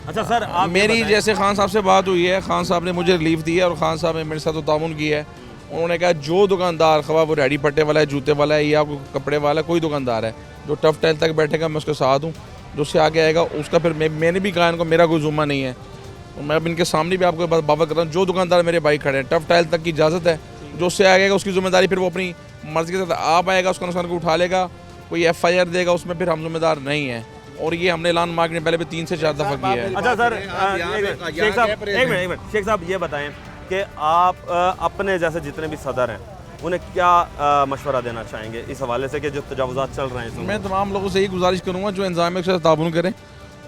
अच्छा सर आप मेरी जैसे खान साहब से बात हुई है, खान साहब ने मुझे रिलीफ दी है और खान साहब ने मेरे साथ ताउन किया है। उन्होंने कहा जो दुकानदार, खवा वो रेडी पट्टे वाला है, जूते वाला है या कपड़े वाला, कोई दुकानदार है जो टफ टाइल तक बैठेगा मैं उसके साथ हूँ, जो उससे आगे आएगा उसका फिर मैंने भी कहा इनको मेरा कोई जुम्मा नहीं है। तो मैं अब इनके सामने भी आपको बात कर रहा हूँ, जो दुकानदार मेरे भाई खड़े हैं, टफ टाइल तक की इजाज़त है, जो उससे आएगा उसकी जिम्मेदारी फिर वो अपनी मर्ज़ी के साथ आप आएगा, उसका नुकसान को उठा लेगा, कोई FIR देगा, उसमें फिर हम जिम्मेदार नहीं है। और ये हमने ऐलान मार्केट में पहले भी 3 से 4 दफ़ा किया है। अच्छा सर एक मिनट शेख साहब ये बताएं कि आप अपने जैसे जितने भी सदर हैं उन्हें क्या मशवरा देना चाहेंगे इस हवाले से कि जो तजावुज़ात चल रहे हैं? मैं तमाम लोगों से यही गुजारिश करूँगा जो इंतजामिया के साथ ताउन करें,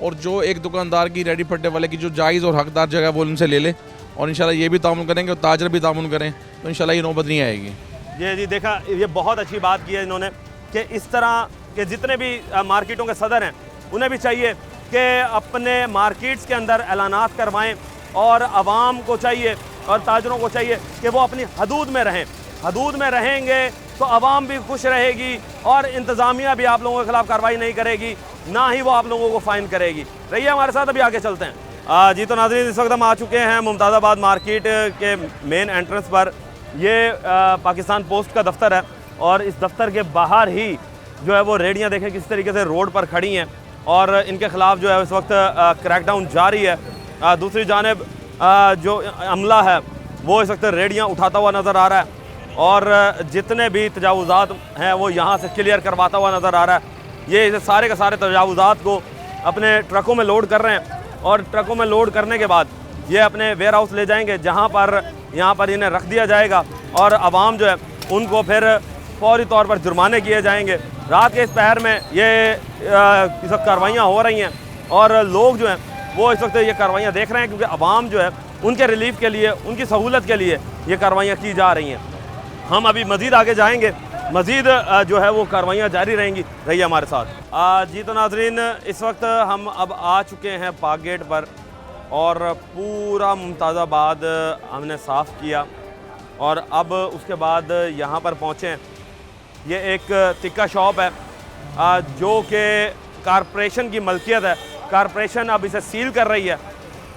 और जो एक दुकानदार की रेडी पट्टे वाले की जो जायज़ और हकदार जगह वो उनसे ले ले, और इंशाल्लाह ये भी ताउन करेंगे और ताजर भी ताउन करें, तो इंशाल्लाह ये नौबत नहीं आएगी। ये जी देखा, ये बहुत अच्छी बात की है इन्होंने कि इस तरह के जितने भी मार्केटों के सदर हैं उन्हें भी चाहिए कि अपने मार्केट्स के अंदर ऐलानात करवाएं, और आवाम को चाहिए और ताजरों को चाहिए कि वो अपनी हदूद में रहें। हदूद में रहेंगे तो आवाम भी खुश रहेगी और इंतज़ामिया भी आप लोगों के खिलाफ कार्रवाई नहीं करेगी, ना ही वो आप लोगों को फ़ाइन करेगी। रहिए हमारे साथ, अभी आगे चलते हैं। जी तो नाज़रीन, इस वक्त हम आ चुके हैं मुमताज़ाबाद मार्केट के मेन एंट्रेंस पर। ये पाकिस्तान पोस्ट का दफ्तर है, और इस दफ्तर के बाहर ही जो है वो रेडियाँ देखें किस तरीके से रोड पर खड़ी हैं, और इनके ख़िलाफ़ जो है इस वक्त क्रैकडाउन जारी है। दूसरी जानिब जो अमला है वो इस वक्त रेडियाँ उठाता हुआ नज़र आ रहा है और जितने भी तजावुज़ात हैं वो यहाँ से क्लियर करवाता हुआ नज़र आ रहा है। ये सारे के सारे तजावुज़ात को अपने ट्रकों में लोड कर रहे हैं और ट्रकों में लोड करने के बाद ये अपने वेयर हाउस ले जाएंगे, जहाँ पर यहाँ पर इन्हें रख दिया जाएगा और आवाम जो है उनको फिर फौरी तौर पर जुर्माने किए जाएंगे। रात के इस पहर में ये इस वक्त कार्रवाइयाँ हो रही हैं और लोग जो हैं वो इस वक्त ये कार्रवाइयाँ देख रहे हैं, क्योंकि आवाम जो है उनके रिलीफ के लिए, उनकी सहूलत के लिए ये कार्रवाइयाँ की जा रही हैं। हम अभी मज़ीद आगे जाएंगे, मज़ीद जो है वो कार्रवाइयाँ जारी रहेंगी। रहिए हमारे साथ। जी तो नाज़रीन, इस वक्त हम अब आ चुके हैं पाक गेट पर और पूरा मुमताज़ाबाद हमने साफ़ किया और अब उसके बाद यहाँ पर पहुँचे हैं। ये एक टिक्का शॉप है जो कि कारपोरेशन की मलकियत है। कारपोरेशन अब इसे सील कर रही है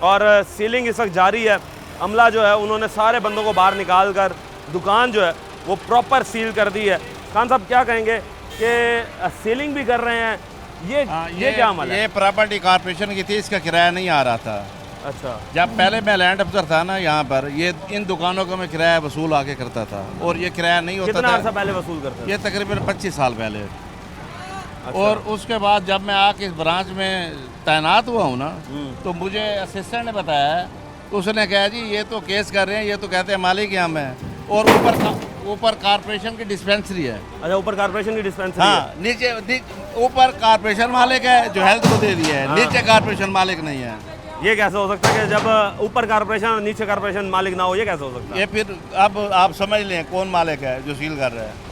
और सीलिंग इस वक्त जारी है। अमला जो है उन्होंने सारे बंदों को बाहर निकाल कर दुकान जो है वो प्रॉपर सील कर दी है। खान साहब क्या कहेंगे कि सीलिंग भी कर रहे हैं, ये क्या अमल है? ये प्रॉपर्टी कारपोरेशन की थी, इसका किराया नहीं आ रहा था। अच्छा, जब पहले मैं लैंड अफसर था ना यहाँ पर, ये इन दुकानों का मैं किराया वसूल आके करता था और ये किराया नहीं होता कितना था। अर्सा पहले वसूल करते थे? ये तकरीबन 25 साल पहले। और उसके बाद जब मैं आके इस ब्रांच में तैनात हुआ हूँ ना, तो मुझे असिस्टेंट ने बताया, तो उसने कहा जी ये तो केस कर रहे हैं, ये तो कहते हैं मालिक यहाँ में, और ऊपर कारपोरेशन की डिस्पेंसरी है। अच्छा, ऊपर कारपोरेशन की डिस्पेंसरी हाँ, है। नीचे ऊपर कारपोरेशन मालिक है जो हेल्थ को दे दिया है, नीचे कारपोरेशन मालिक नहीं है। ये कैसे हो सकता है कि जब ऊपर कारपोरेशन और नीचे कारपोरेशन मालिक ना हो? ये कैसे हो सकता है? ये फिर अब आप समझ लें कौन मालिक है जो सील कर रहा है।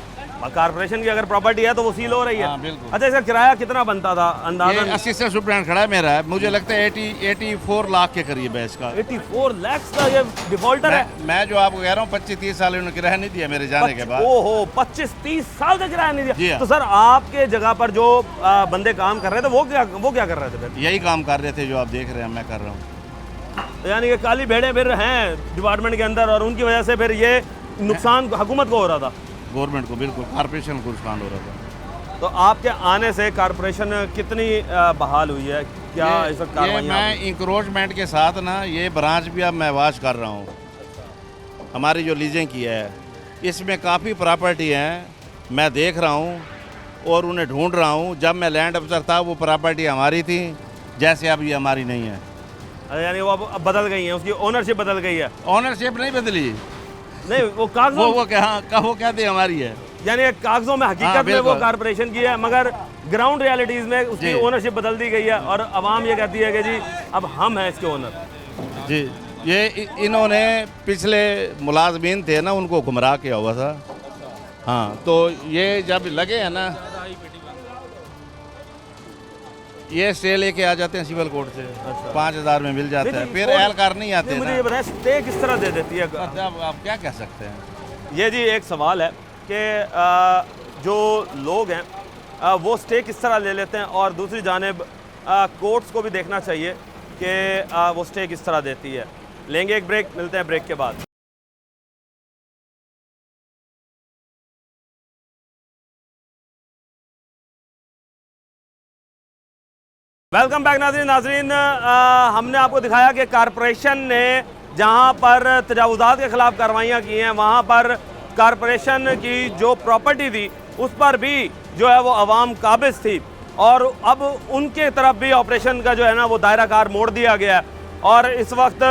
कारपोरेशन की अगर प्रॉपर्टी है तो वो सील हो रही है। हाँ, बिल्कुल। अच्छा, इसका किराया कितना बनता था अंदाज़न? असिस्टेंट सुप्रिटेंडेंट खड़ा है मेरा, मुझे लगता है 84 लाख के करीब है इसका। 84 लाख का ये डिफॉल्टर है। मैं जो आपको कह रहा हूँ 25-30 साल इन्होंने किराया नहीं दिया मेरे जाने के बाद। ओहो, 25-30 साल का किराया नहीं जी दिया। हाँ। तो सर आपके जगह पर जो बंदे काम कर रहे थे वो क्या कर रहे थे फिर? यही काम कर रहे थे जो आप देख रहे हैं मैं कर रहा हूँ। तो यानी कि काली भेड़ें फिर हैं डिपार्टमेंट के अंदर और उनकी वजह से फिर ये नुकसान हुकूमत को हो रहा था, गवर्नमेंट को, बिल्कुल कारपोरेशन को नुकसान हो रहा था। तो आपके आने से कारपोरेशन कितनी बहाल हुई है? क्या इस वक्त ये कार्रवाइयाँ मैं इंक्रोचमेंट के साथ ना ये ब्रांच भी अब मैं वाच कर रहा हूँ। हमारी जो लीजें की है इसमें काफ़ी प्रॉपर्टी हैं, मैं देख रहा हूँ और उन्हें ढूंढ रहा हूँ। जब मैं लैंड अफसर था वो प्रॉपर्टी हमारी थी, जैसे अब ये हमारी नहीं है। यानी वो अब बदल गई है, उसकी ओनरशिप बदल गई है? ऑनरशिप नहीं बदली, नहीं, वो कागजों वो कहते हमारी है, यानी कागजों में हकीकत में वो बिल्कुल। कारपोरेशन की है, मगर ग्राउंड रियलिटीज़ में उसकी जी। ओनरशिप बदल दी गई है और अवाम ये कहती है कि जी अब हम हैं इसके ओनर। जी। ये इन्होंने पिछले मुलाजमीन थे ना उनको गुमराह किया हुआ था। हाँ, तो ये जब लगे हैं ना, ये स्टे लेके आ जाते हैं सिविल कोर्ट से। 5,000 में मिल जाता है, फिर एहलकार नहीं आते मुझे ना। ये बताएं स्टे किस तरह दे देती है? अब आप क्या कह सकते हैं? ये जी एक सवाल है कि जो लोग हैं वो स्टे किस तरह ले लेते हैं, और दूसरी जानिब कोर्ट्स को भी देखना चाहिए कि वो स्टे किस तरह देती है। लेंगे एक ब्रेक, मिलते हैं ब्रेक के बाद। वेलकम बैक नाज़रीन। हमने आपको दिखाया कि कारपोरेशन ने जहां पर तजावुज़ात के ख़िलाफ़ कार्रवाइयाँ की हैं, वहां पर कारपोरेशन की जो प्रॉपर्टी थी उस पर भी जो है वो अवाम काबिज़ थी और अब उनके तरफ भी ऑपरेशन का जो है ना वो दायरा कार मोड़ दिया गया है और इस वक्त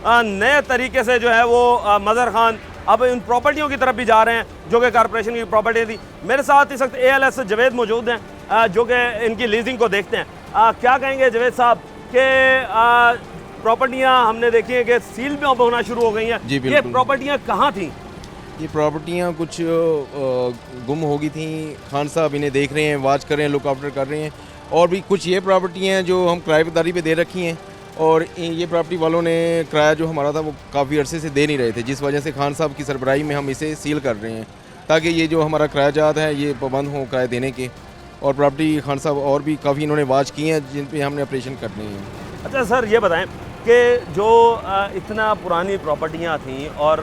नए तरीके से जो है वो मज़हर खान अब इन प्रॉपर्टियों की तरफ भी जा रहे हैं जो कि कारपोरेशन की प्रॉपर्टी थी। मेरे साथ इस वक्त ALS जवेद मौजूद हैं जो कि इनकी लीजिंग को देखते हैं। क्या कहेंगे जवेद साहब कि प्रॉपर्टियां हमने देखी है कि सील भी होना शुरू हो गई हैं, ये प्रॉपर्टियां कहाँ थी? ये प्रॉपर्टियां कुछ गुम हो गई थी। खान साहब इन्हें देख रहे हैं, वाच कर रहे हैं, लुक आफ्टर कर रहे हैं। और भी कुछ ये प्रॉपर्टियां हैं जो हम किराएदारी पे दे रखी हैं और ये प्रॉपर्टी वालों ने किराया जो हमारा था वो काफ़ी अरसे से दे नहीं रहे थे, जिस वजह से खान साहब की सरबराही में हम इसे सील कर रहे हैं ताकि ये जो हमारा किरायाजात है ये पाबंद हों किराए देने के। और प्रॉपर्टी खान साहब और भी काफ़ी इन्होंने वाच की हैं जिन पे हमने ऑपरेशन करने हैं। अच्छा सर, ये बताएं कि जो इतना पुरानी प्रॉपर्टियां थीं और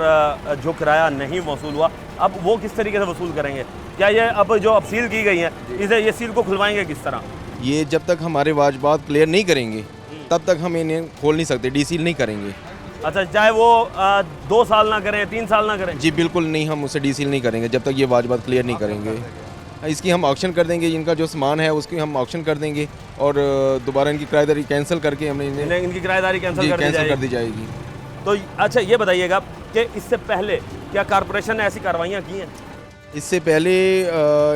जो किराया नहीं वसूल हुआ, अब वो किस तरीके से वसूल करेंगे? क्या ये अब जो अब सील की गई हैं इसे ये सील को खुलवाएंगे किस तरह? ये जब तक हमारे वाजबात क्लियर नहीं करेंगे तब तक हम इन्हें खोल नहीं सकते, डीसील नहीं करेंगे। अच्छा, चाहे वो 2 साल ना करें, 3 साल ना करें? जी बिल्कुल नहीं, हम उसे डीसील नहीं करेंगे जब तक ये वाजबात क्लियर नहीं करेंगे। इसकी हम ऑक्शन कर देंगे, इनका जो सामान है उसकी हम ऑक्शन कर देंगे और दोबारा इनकी किराएदारी कैंसिल करके हमने इनकी किराएदारी कैंसिल कर दी जाएगी। तो अच्छा ये बताइएगा कि इससे पहले क्या कॉरपोरेशन ने ऐसी कार्रवाइयाँ की हैं? इससे पहले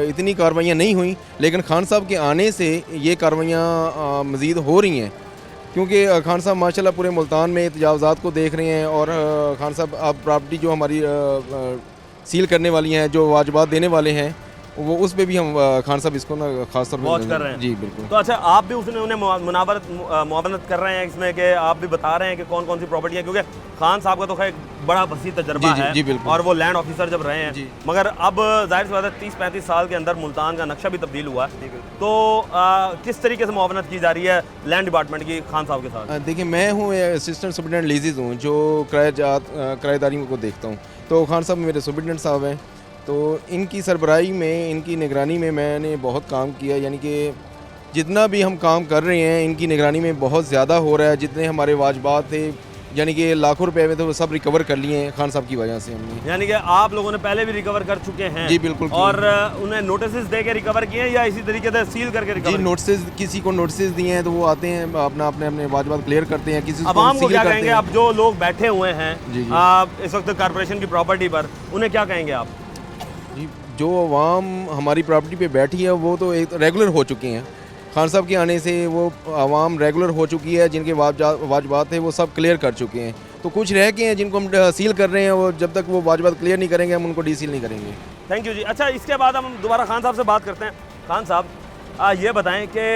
इतनी कार्रवाइयाँ नहीं हुई, लेकिन खान साहब के आने से ये कार्रवाइयाँ मज़ीद हो रही हैं, क्योंकि खान साहब माशाल्लाह पूरे मुल्तान में तजावज़ात को देख रहे हैं और खान साहब अब प्रॉपर्टी जो हमारी सील करने वाली हैं, जो वाजबात देने वाले हैं, वो उस पे भी हम खान साहब इसको ना खास तौर वॉच कर रहे हैं। जी बिल्कुल। तो अच्छा, आप भी उसने उन्हें मुआवनत कर रहे हैं इसमें कि आप भी बता रहे हैं कि कौन कौन सी प्रॉपर्टी है, क्योंकि खान साहब का तो खैर बड़ा वसी तजर्बा है जी बिल्कुल। और वो लैंड ऑफिसर जब रहे हैं, मगर अब जाहिर सी बात है 30-35 साल के अंदर मुल्तान का नक्शा भी तब्दील हुआ है, तो किस तरीके से मुआवनत की जा रही है लैंड डिपार्टमेंट की खान साहब के साथ? देखिए, मैं हूँ असिस्टेंट सुपरिटेंडेंट लीजेज हूँ, जो किराएदारी को देखता हूँ, तो खान साहब मेरे सुपरिटेंडेंट साहब हैं, तो इनकी सरबराही में, इनकी निगरानी में मैंने बहुत काम किया, यानी कि जितना भी हम काम कर रहे हैं इनकी निगरानी में बहुत ज़्यादा हो रहा है। जितने हमारे वाजबात थे, यानी कि लाखों रुपए में, तो वो सब रिकवर कर लिए हैं खान साहब की वजह से हमने। यानी कि आप लोगों ने पहले भी रिकवर कर चुके हैं? जी बिल्कुल। और उन्हें नोटिस दे के रिकवर किए हैं या इसी तरीके से सील करके रिकवर? जी, नोटिस, किसी को नोटिस दिए हैं तो वो आते हैं अपना अपने वाजबात क्लियर करते हैं, किसी अवाम को क्या कहेंगे? अब जो लोग बैठे हुए हैं जी। इस वक्त कॉर्पोरेशन की प्रॉपर्टी पर, उन्हें क्या कहेंगे आप? जी, जो अवाम हमारी प्रॉपर्टी पे बैठी है वो तो एक रेगुलर हो चुकी हैं, खान साहब के आने से वो आवाम रेगुलर हो चुकी है, जिनके वाजबात थे वो सब क्लियर कर चुके हैं, तो कुछ रह गए हैं जिनको हम सील कर रहे हैं, वो जब तक वो वाजबात क्लियर नहीं करेंगे हम उनको डीसील नहीं करेंगे। थैंक यू जी। अच्छा, इसके बाद हम दोबारा खान साहब से बात करते हैं। खान साहब ये बताएं कि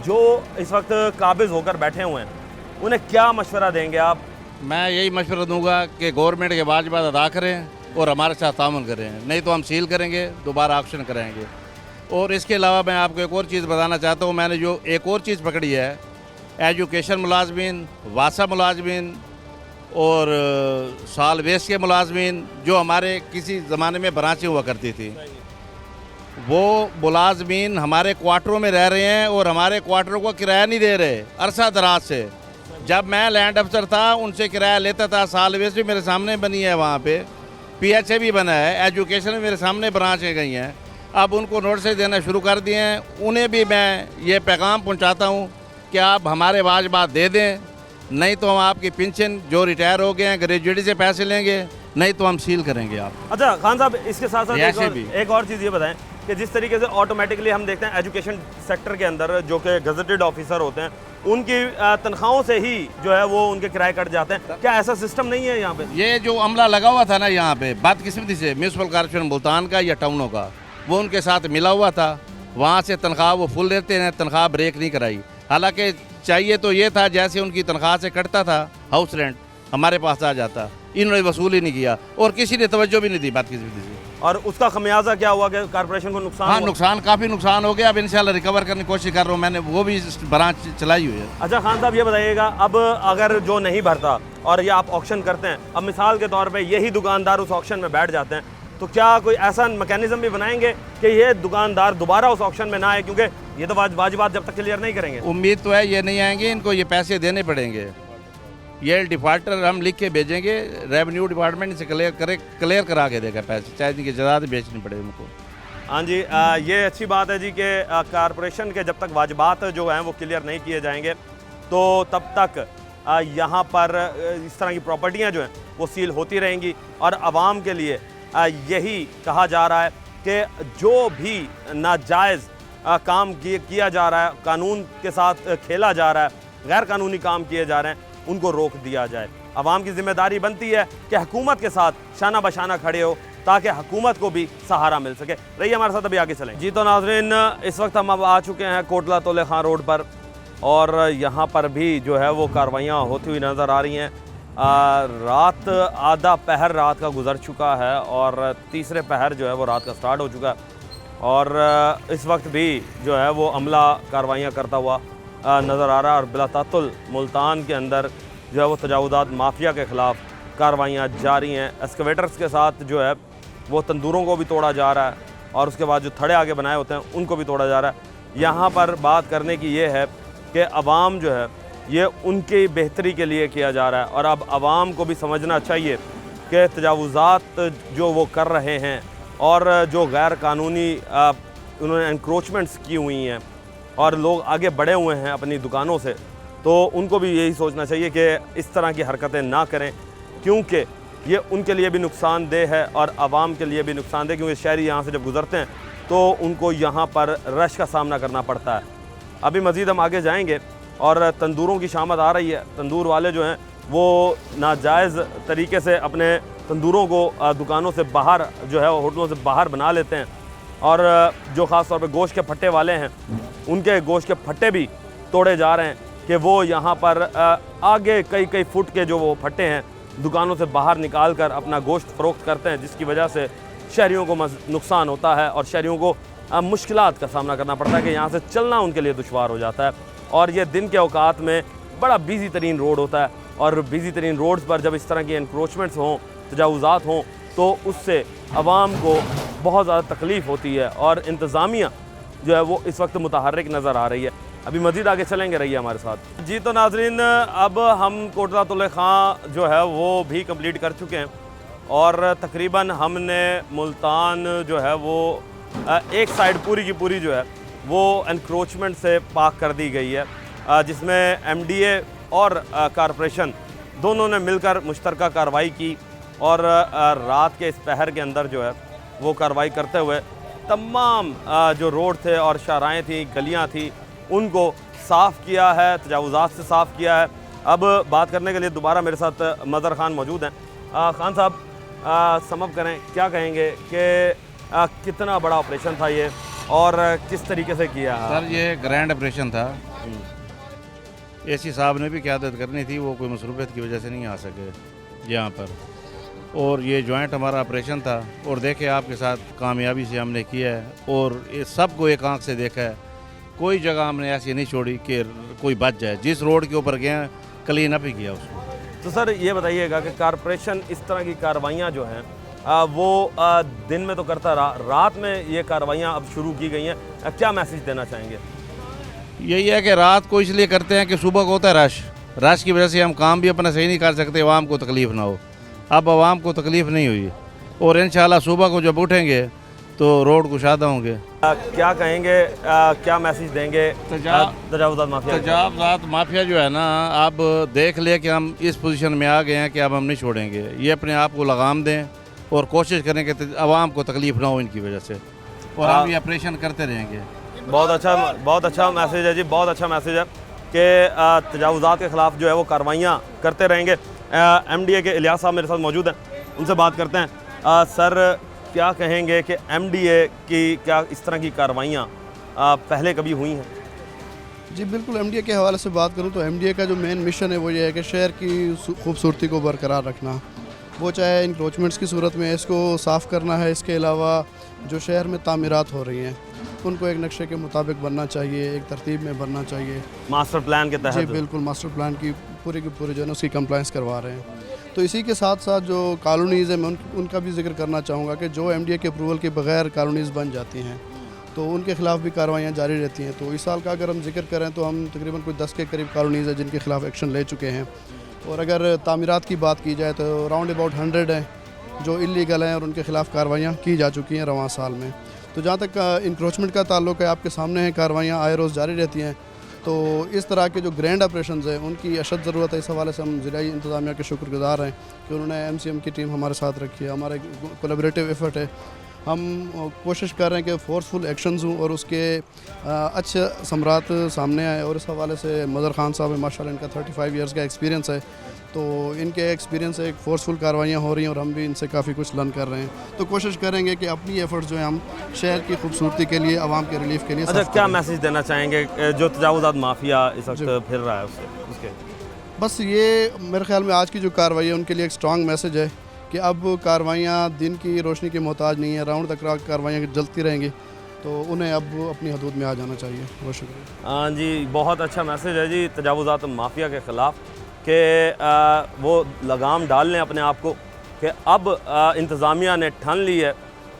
जो इस वक्त काबिज होकर बैठे हुए हैं उन्हें क्या मशवरा देंगे आप? मैं यही मशवरा दूंगा कि गवर्नमेंट के वाजबात अदा करें और हमारे साथ तामुल करें, नहीं तो हम सील करेंगे, दोबारा ऑक्शन कराएंगे। और इसके अलावा मैं आपको एक और चीज़ बताना चाहता हूँ, मैंने जो एक और चीज़ पकड़ी है, एजुकेशन मुलाजमीन, वासा मुलाजमीन और साल वेस्ट के मुलाजमीन, जो हमारे किसी ज़माने में ब्रांचें हुआ करती थी, वो मुलाजमीन हमारे क्वार्टरों में रह रहे हैं और हमारे क्वार्टरों को किराया नहीं दे रहे अरसा दराज से। जब मैं लैंड अफसर था उनसे किराया लेता था, साल वेस्ट भी मेरे सामने बनी है, वहाँ पे PHA भी बना है, एजुकेशन में मेरे सामने ब्रांचें गई हैं, अब उनको नोटिस देना शुरू कर दिए हैं। उन्हें भी मैं ये पैगाम पहुंचाता हूं कि आप हमारे वाजबात दे दें, नहीं तो हम आपकी पेंशन जो रिटायर हो गए हैं ग्रेजुएटी से पैसे लेंगे, नहीं तो हम सील करेंगे आप। अच्छा खान साहब, इसके साथ साथ एक और चीज़ ये बताएं कि जिस तरीके से ऑटोमेटिकली हम देखते हैं एजुकेशन सेक्टर के अंदर जो कि गजेटेड ऑफिसर होते हैं, उनकी तनख्वाहों से ही जो है वो उनके किराए कट जाते हैं, क्या ऐसा सिस्टम नहीं है यहाँ पे? ये जो अमला लगा हुआ था ना यहाँ पे, बदकिस्मती से म्यूनसिपल कॉर्पोरेशन मुल्तान का या टाउनों का, वो उनके साथ मिला हुआ था, वहाँ से तनख्वाह वो फुल देते हैं, तनख्वाह ब्रेक नहीं कराई। हालांकि चाहिए तो ये था जैसे उनकी तनख्वाह से कटता था हाउस रेंट हमारे पास आ जाता, इन्होंने वसूल ही नहीं किया और किसी ने तवज्जो भी नहीं दी बदकिस्मती से। और उसका खमियाजा क्या हुआ कि कॉर्पोरेशन को नुकसान? हाँ, नुकसान, काफ़ी नुकसान हो गया। अब इंशाल्लाह रिकवर करने की कोशिश कर रहा हूँ, मैंने वो भी ब्रांच चलाई हुई है। अच्छा खान साहब, ये बताइएगा, अब अगर जो नहीं भरता और ये आप ऑक्शन करते हैं, अब मिसाल के तौर पे यही दुकानदार उस ऑक्शन में बैठ जाते हैं, तो क्या कोई ऐसा मैकेनिज्म भी बनाएंगे कि ये दुकानदार दोबारा उस ऑक्शन में ना आए, क्योंकि ये तो वाजिबात जब तक क्लियर नहीं करेंगे? उम्मीद तो है ये नहीं आएंगे, इनको ये पैसे देने पड़ेंगे। ये डिफाल्टर हम लिख के भेजेंगे, रेवेन्यू डिपार्टमेंट से क्लियर करा के देगा पैसे, चाहे इनकी ज़्यादा बेचनी पड़े उनको। हाँ जी, ये अच्छी बात है जी कि कॉरपोरेशन के जब तक वाजिबात जो हैं वो क्लियर नहीं किए जाएंगे, तो तब तक यहाँ पर इस तरह की प्रॉपर्टियाँ जो हैं वो सील होती रहेंगी। और आवाम के लिए यही कहा जा रहा है कि जो भी नाजायज़ काम किया जा रहा है, कानून के साथ खेला जा रहा है, गैर कानूनी काम किए जा रहे हैं, उनको रोक दिया जाए। आवाम की जिम्मेदारी बनती है कि हुकूमत के साथ शाना बशाना खड़े हो, ताकि हुकूमत को भी सहारा मिल सके। रहिए हमारे साथ, अभी आगे चलें जी। तो नाज़रीन, इस वक्त हम अब आ चुके हैं कोटला तोले खां रोड पर, और यहाँ पर भी जो है वो कार्रवाइयाँ होती हुई नज़र आ रही हैं। रात आधा पहर रात का गुजर चुका है और तीसरे पहर जो है वो रात का स्टार्ट हो चुका है, और इस वक्त भी जो है वो अमला कार्रवाइयाँ करता हुआ नज़र आ रहा है। और बिलातातुल मुल्तान के अंदर जो है वो तजावुज़ात माफिया के ख़िलाफ़ कार्रवाइयाँ जारी हैं। एक्सकवेटर्स के साथ जो है वो तंदूरों को भी तोड़ा जा रहा है, और उसके बाद जो थड़े आगे बनाए होते हैं उनको भी तोड़ा जा रहा है। यहाँ पर बात करने की ये है कि अवाम जो है ये उनकी बेहतरी के लिए किया जा रहा है, और अब अवाम को भी समझना चाहिए कि तजावुज़ात जो वो कर रहे हैं और जो गैर कानूनी उन्होंने एनक्रोचमेंट्स की हुई हैं और लोग आगे बढ़े हुए हैं अपनी दुकानों से, तो उनको भी यही सोचना चाहिए कि इस तरह की हरकतें ना करें, क्योंकि ये उनके लिए भी नुकसानदेह है और आवाम के लिए भी नुकसानदेह, क्योंकि शहरी यहाँ से जब गुज़रते हैं तो उनको यहाँ पर रश का सामना करना पड़ता है। अभी मज़ीद हम आगे जाएंगे और तंदूरों की शामत आ रही है। तंदूर वाले जो हैं वो नाजायज़ तरीके से अपने तंदूरों को दुकानों से बाहर जो है होटलों से बाहर बना लेते हैं, और जो ख़ास तौर पे गोश्त के फट्टे वाले हैं उनके गोश्त के फट्टे भी तोड़े जा रहे हैं कि वो यहाँ पर आगे कई कई फुट के जो वो फट्टे हैं दुकानों से बाहर निकाल कर अपना गोश्त फ़रोख्त करते हैं, जिसकी वजह से शहरियों को नुकसान होता है और शहरियों को मुश्किलात का सामना करना पड़ता है कि यहाँ से चलना उनके लिए दुश्वार हो जाता है। और ये दिन के औकात में बड़ा बिज़ी तरीन रोड होता है, और बिज़ी तरीन रोड्स पर जब इस तरह की एनक्रोचमेंट्स हों, तजावुज़ात हों, तो उससे आवाम को बहुत ज़्यादा तकलीफ़ होती है और इंतज़ामिया जो है वो इस वक्त मुतहर्रिक नज़र आ रही है। अभी मज़ीद आगे चलेंगे, रहिए हमारे साथ। जी तो नाज़रीन, अब हम कोटला तुले खां जो है वो भी कंप्लीट कर चुके हैं, और तकरीबन हमने मुल्तान जो है वो एक साइड पूरी की पूरी जो है वो एनक्रोचमेंट से पाक कर दी गई है, जिसमें MDA और कॉरपोरेशन दोनों ने मिलकर मुश्तरका कार्रवाई की, और रात के इस पहर के अंदर जो है वो कार्रवाई करते हुए तमाम जो रोड थे और शाहराएँ थी, गलियाँ थी, उनको साफ़ किया है, तजावुज़ात से साफ़ किया है। अब बात करने के लिए दोबारा मेरे साथ मज़हर ख़ान मौजूद हैं। ख़ान साहब, समअप करें, क्या कहेंगे कि कितना बड़ा ऑपरेशन था ये और किस तरीके से किया? सर ये ग्रैंड ऑपरेशन था। AC साहब ने भी क़यादत करनी थी, वो कोई मसरूफियत की वजह से नहीं आ सके यहाँ पर, और ये जॉइंट हमारा ऑपरेशन था। और देखे आपके साथ कामयाबी से हमने किया है, और ये सबको एक आंख से देखा है, कोई जगह हमने ऐसी नहीं छोड़ी कि कोई बच जाए। जिस रोड के ऊपर गए क्लीन अप ही किया उसको। तो सर ये बताइएगा कि कॉरपोरेशन इस तरह की कार्रवाइयाँ जो हैं वो दिन में तो करता रहा, रात में ये कार्रवाइयाँ अब शुरू की गई हैं, क्या मैसेज देना चाहेंगे? यही है कि रात को इसलिए करते हैं कि सुबह को होता है रश की वजह से हम काम भी अपना सही नहीं कर सकते, आवाम को तकलीफ़ ना हो। अब आवाम को तकलीफ़ नहीं हुई, और इंशाल्लाह सुबह को जब उठेंगे तो रोड कुशादा होंगे। क्या कहेंगे, क्या मैसेज देंगे तजावुज़ात माफिया? तजावुज़ात माफिया जो है ना, अब देख ले कि हम इस पोजीशन में आ गए हैं कि अब हम नहीं छोड़ेंगे। ये अपने आप को लगाम दें और कोशिश करें कि आवाम को तकलीफ़ ना हो इनकी वजह से, और हम ये ऑपरेशन करते रहेंगे। बहुत अच्छा मैसेज है जी, बहुत अच्छा मैसेज है कि तजावुज़ात के ख़िलाफ़ जो है वो कार्रवाइयाँ करते रहेंगे। MDA के इलियास साहब मेरे साथ मौजूद हैं, उनसे बात करते हैं। सर क्या कहेंगे कि MDA की क्या इस तरह की कार्रवाइयाँ पहले कभी हुई हैं? जी बिल्कुल, MDA के हवाले से बात करूं तो MDA का जो मेन मिशन है वो ये है कि शहर की खूबसूरती को बरकरार रखना, वो चाहे इंक्रोचमेंट्स की सूरत में इसको साफ़ करना है। इसके अलावा जो शहर में तामीरात हो रही हैं उनको एक नक्शे के मुताबिक बनना चाहिए, एक तरतीब में बनना चाहिए, मास्टर प्लान के तहत। जी बिल्कुल, मास्टर प्लान की पूरी जो है ना उसकी कंप्लाइंस करवा रहे हैं। तो इसी के साथ साथ जो कॉलोनीज़ हैं मैं उनका भी जिक्र करना चाहूँगा कि जो MDA के अप्रूवल के बगैर कॉलोनीज़ बन जाती हैं तो उनके ख़िलाफ़ भी कार्रवाइयाँ जारी रहती हैं। तो इस साल का अगर हम जिक्र करें तो हम तकरीबन कोई 10 के करीब कॉलोनीज़ हैं जिनके ख़िलाफ़ एक्शन ले चुके हैं, और अगर तामीरात की बात की जाए तो राउंड अबाउट 100 हैं जो इलीगल हैं और उनके ख़िलाफ़ कार्रवाइयाँ की जा चुकी हैं रवां साल में। तो जहाँ तक इंक्रोचमेंट का ताल्लुक है, आपके सामने हैं, कार्रवाइयाँ आए रोज़ जारी रहती हैं। तो इस तरह के जो ग्रैंड ऑपरेशन हैं उनकी अशद ज़रूरत है। इस हवाले से हम ज़िलाई इंतज़ामिया के शुक्रगुज़ार हैं कि उन्होंने MCM की टीम हमारे साथ रखी है। हमारा कोलैबोरेटिव एफर्ट है, हम कोशिश कर रहे हैं कि फोर्सफुल एक्शंस हों और उसके अच्छे समरात सामने आए। और इस हवाले से मज़हर ख़ान साहब है, माशाल्लाह इनका 35 ईयर्स का एक्सपीरियंस है, तो इनके एक्सपीरियंस से एक फोर्सफुल कार्रवाइयाँ हो रही हैं और हम भी इनसे काफ़ी कुछ लर्न कर रहे हैं। तो कोशिश करेंगे कि अपनी एफर्ट्स जो है हम शहर की खूबसूरती के लिए, आवाम के रिलीफ के लिए। अच्छा, क्या मैसेज देना चाहेंगे जो तजावुज़ात माफिया इस वक्त फिर रहा है उसके? बस ये मेरे ख्याल में आज की जो कार्रवाई है उनके लिए एक स्ट्रॉन्ग मैसेज है कि अब कार्रवाइयाँ दिन की रोशनी के मोहताज नहीं है, राउंड द क्लॉक कार्रवाइयाँ चलती रहेंगी, तो उन्हें अब अपनी हदूद में आ जाना चाहिए। बहुत शुक्रिया। हाँ जी, बहुत अच्छा मैसेज है जी तजावुज़ात माफिया के ख़िलाफ़ कि वो लगाम डाल लें अपने आप को कि अब इंतज़ामिया ने ठान ली है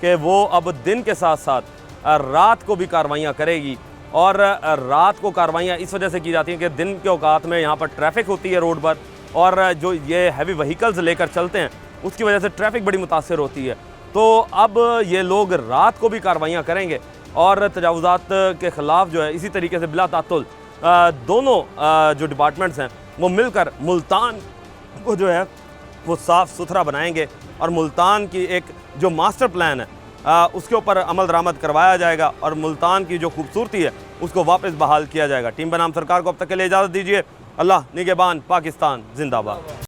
कि वो अब दिन के साथ साथ रात को भी कार्रवाइयाँ करेगी, और रात को कार्रवाइयाँ इस वजह से की जाती हैं कि दिन के औकात में यहाँ पर ट्रैफिक होती है रोड पर, और जो ये हैवी व्हीकल्स लेकर चलते हैं उसकी वजह से ट्रैफिक बड़ी मुतासर होती है। तो अब ये लोग रात को भी कार्रवाइयाँ करेंगे और तजावुज़ात के ख़िलाफ़ जो है इसी तरीके से बिला तातुल दोनों जो डिपार्टमेंट्स हैं वो मिलकर मुल्तान को जो है वो साफ़ सुथरा बनाएंगे और मुल्तान की एक जो मास्टर प्लान है उसके ऊपर अमल दरामद करवाया जाएगा और मुल्तान की जो खूबसूरती है उसको वापस बहाल किया जाएगा। टीम बनाम सरकार को अब तक के लिए इजाज़त दीजिए। अल्लाह निगहबान, पाकिस्तान जिंदाबाद।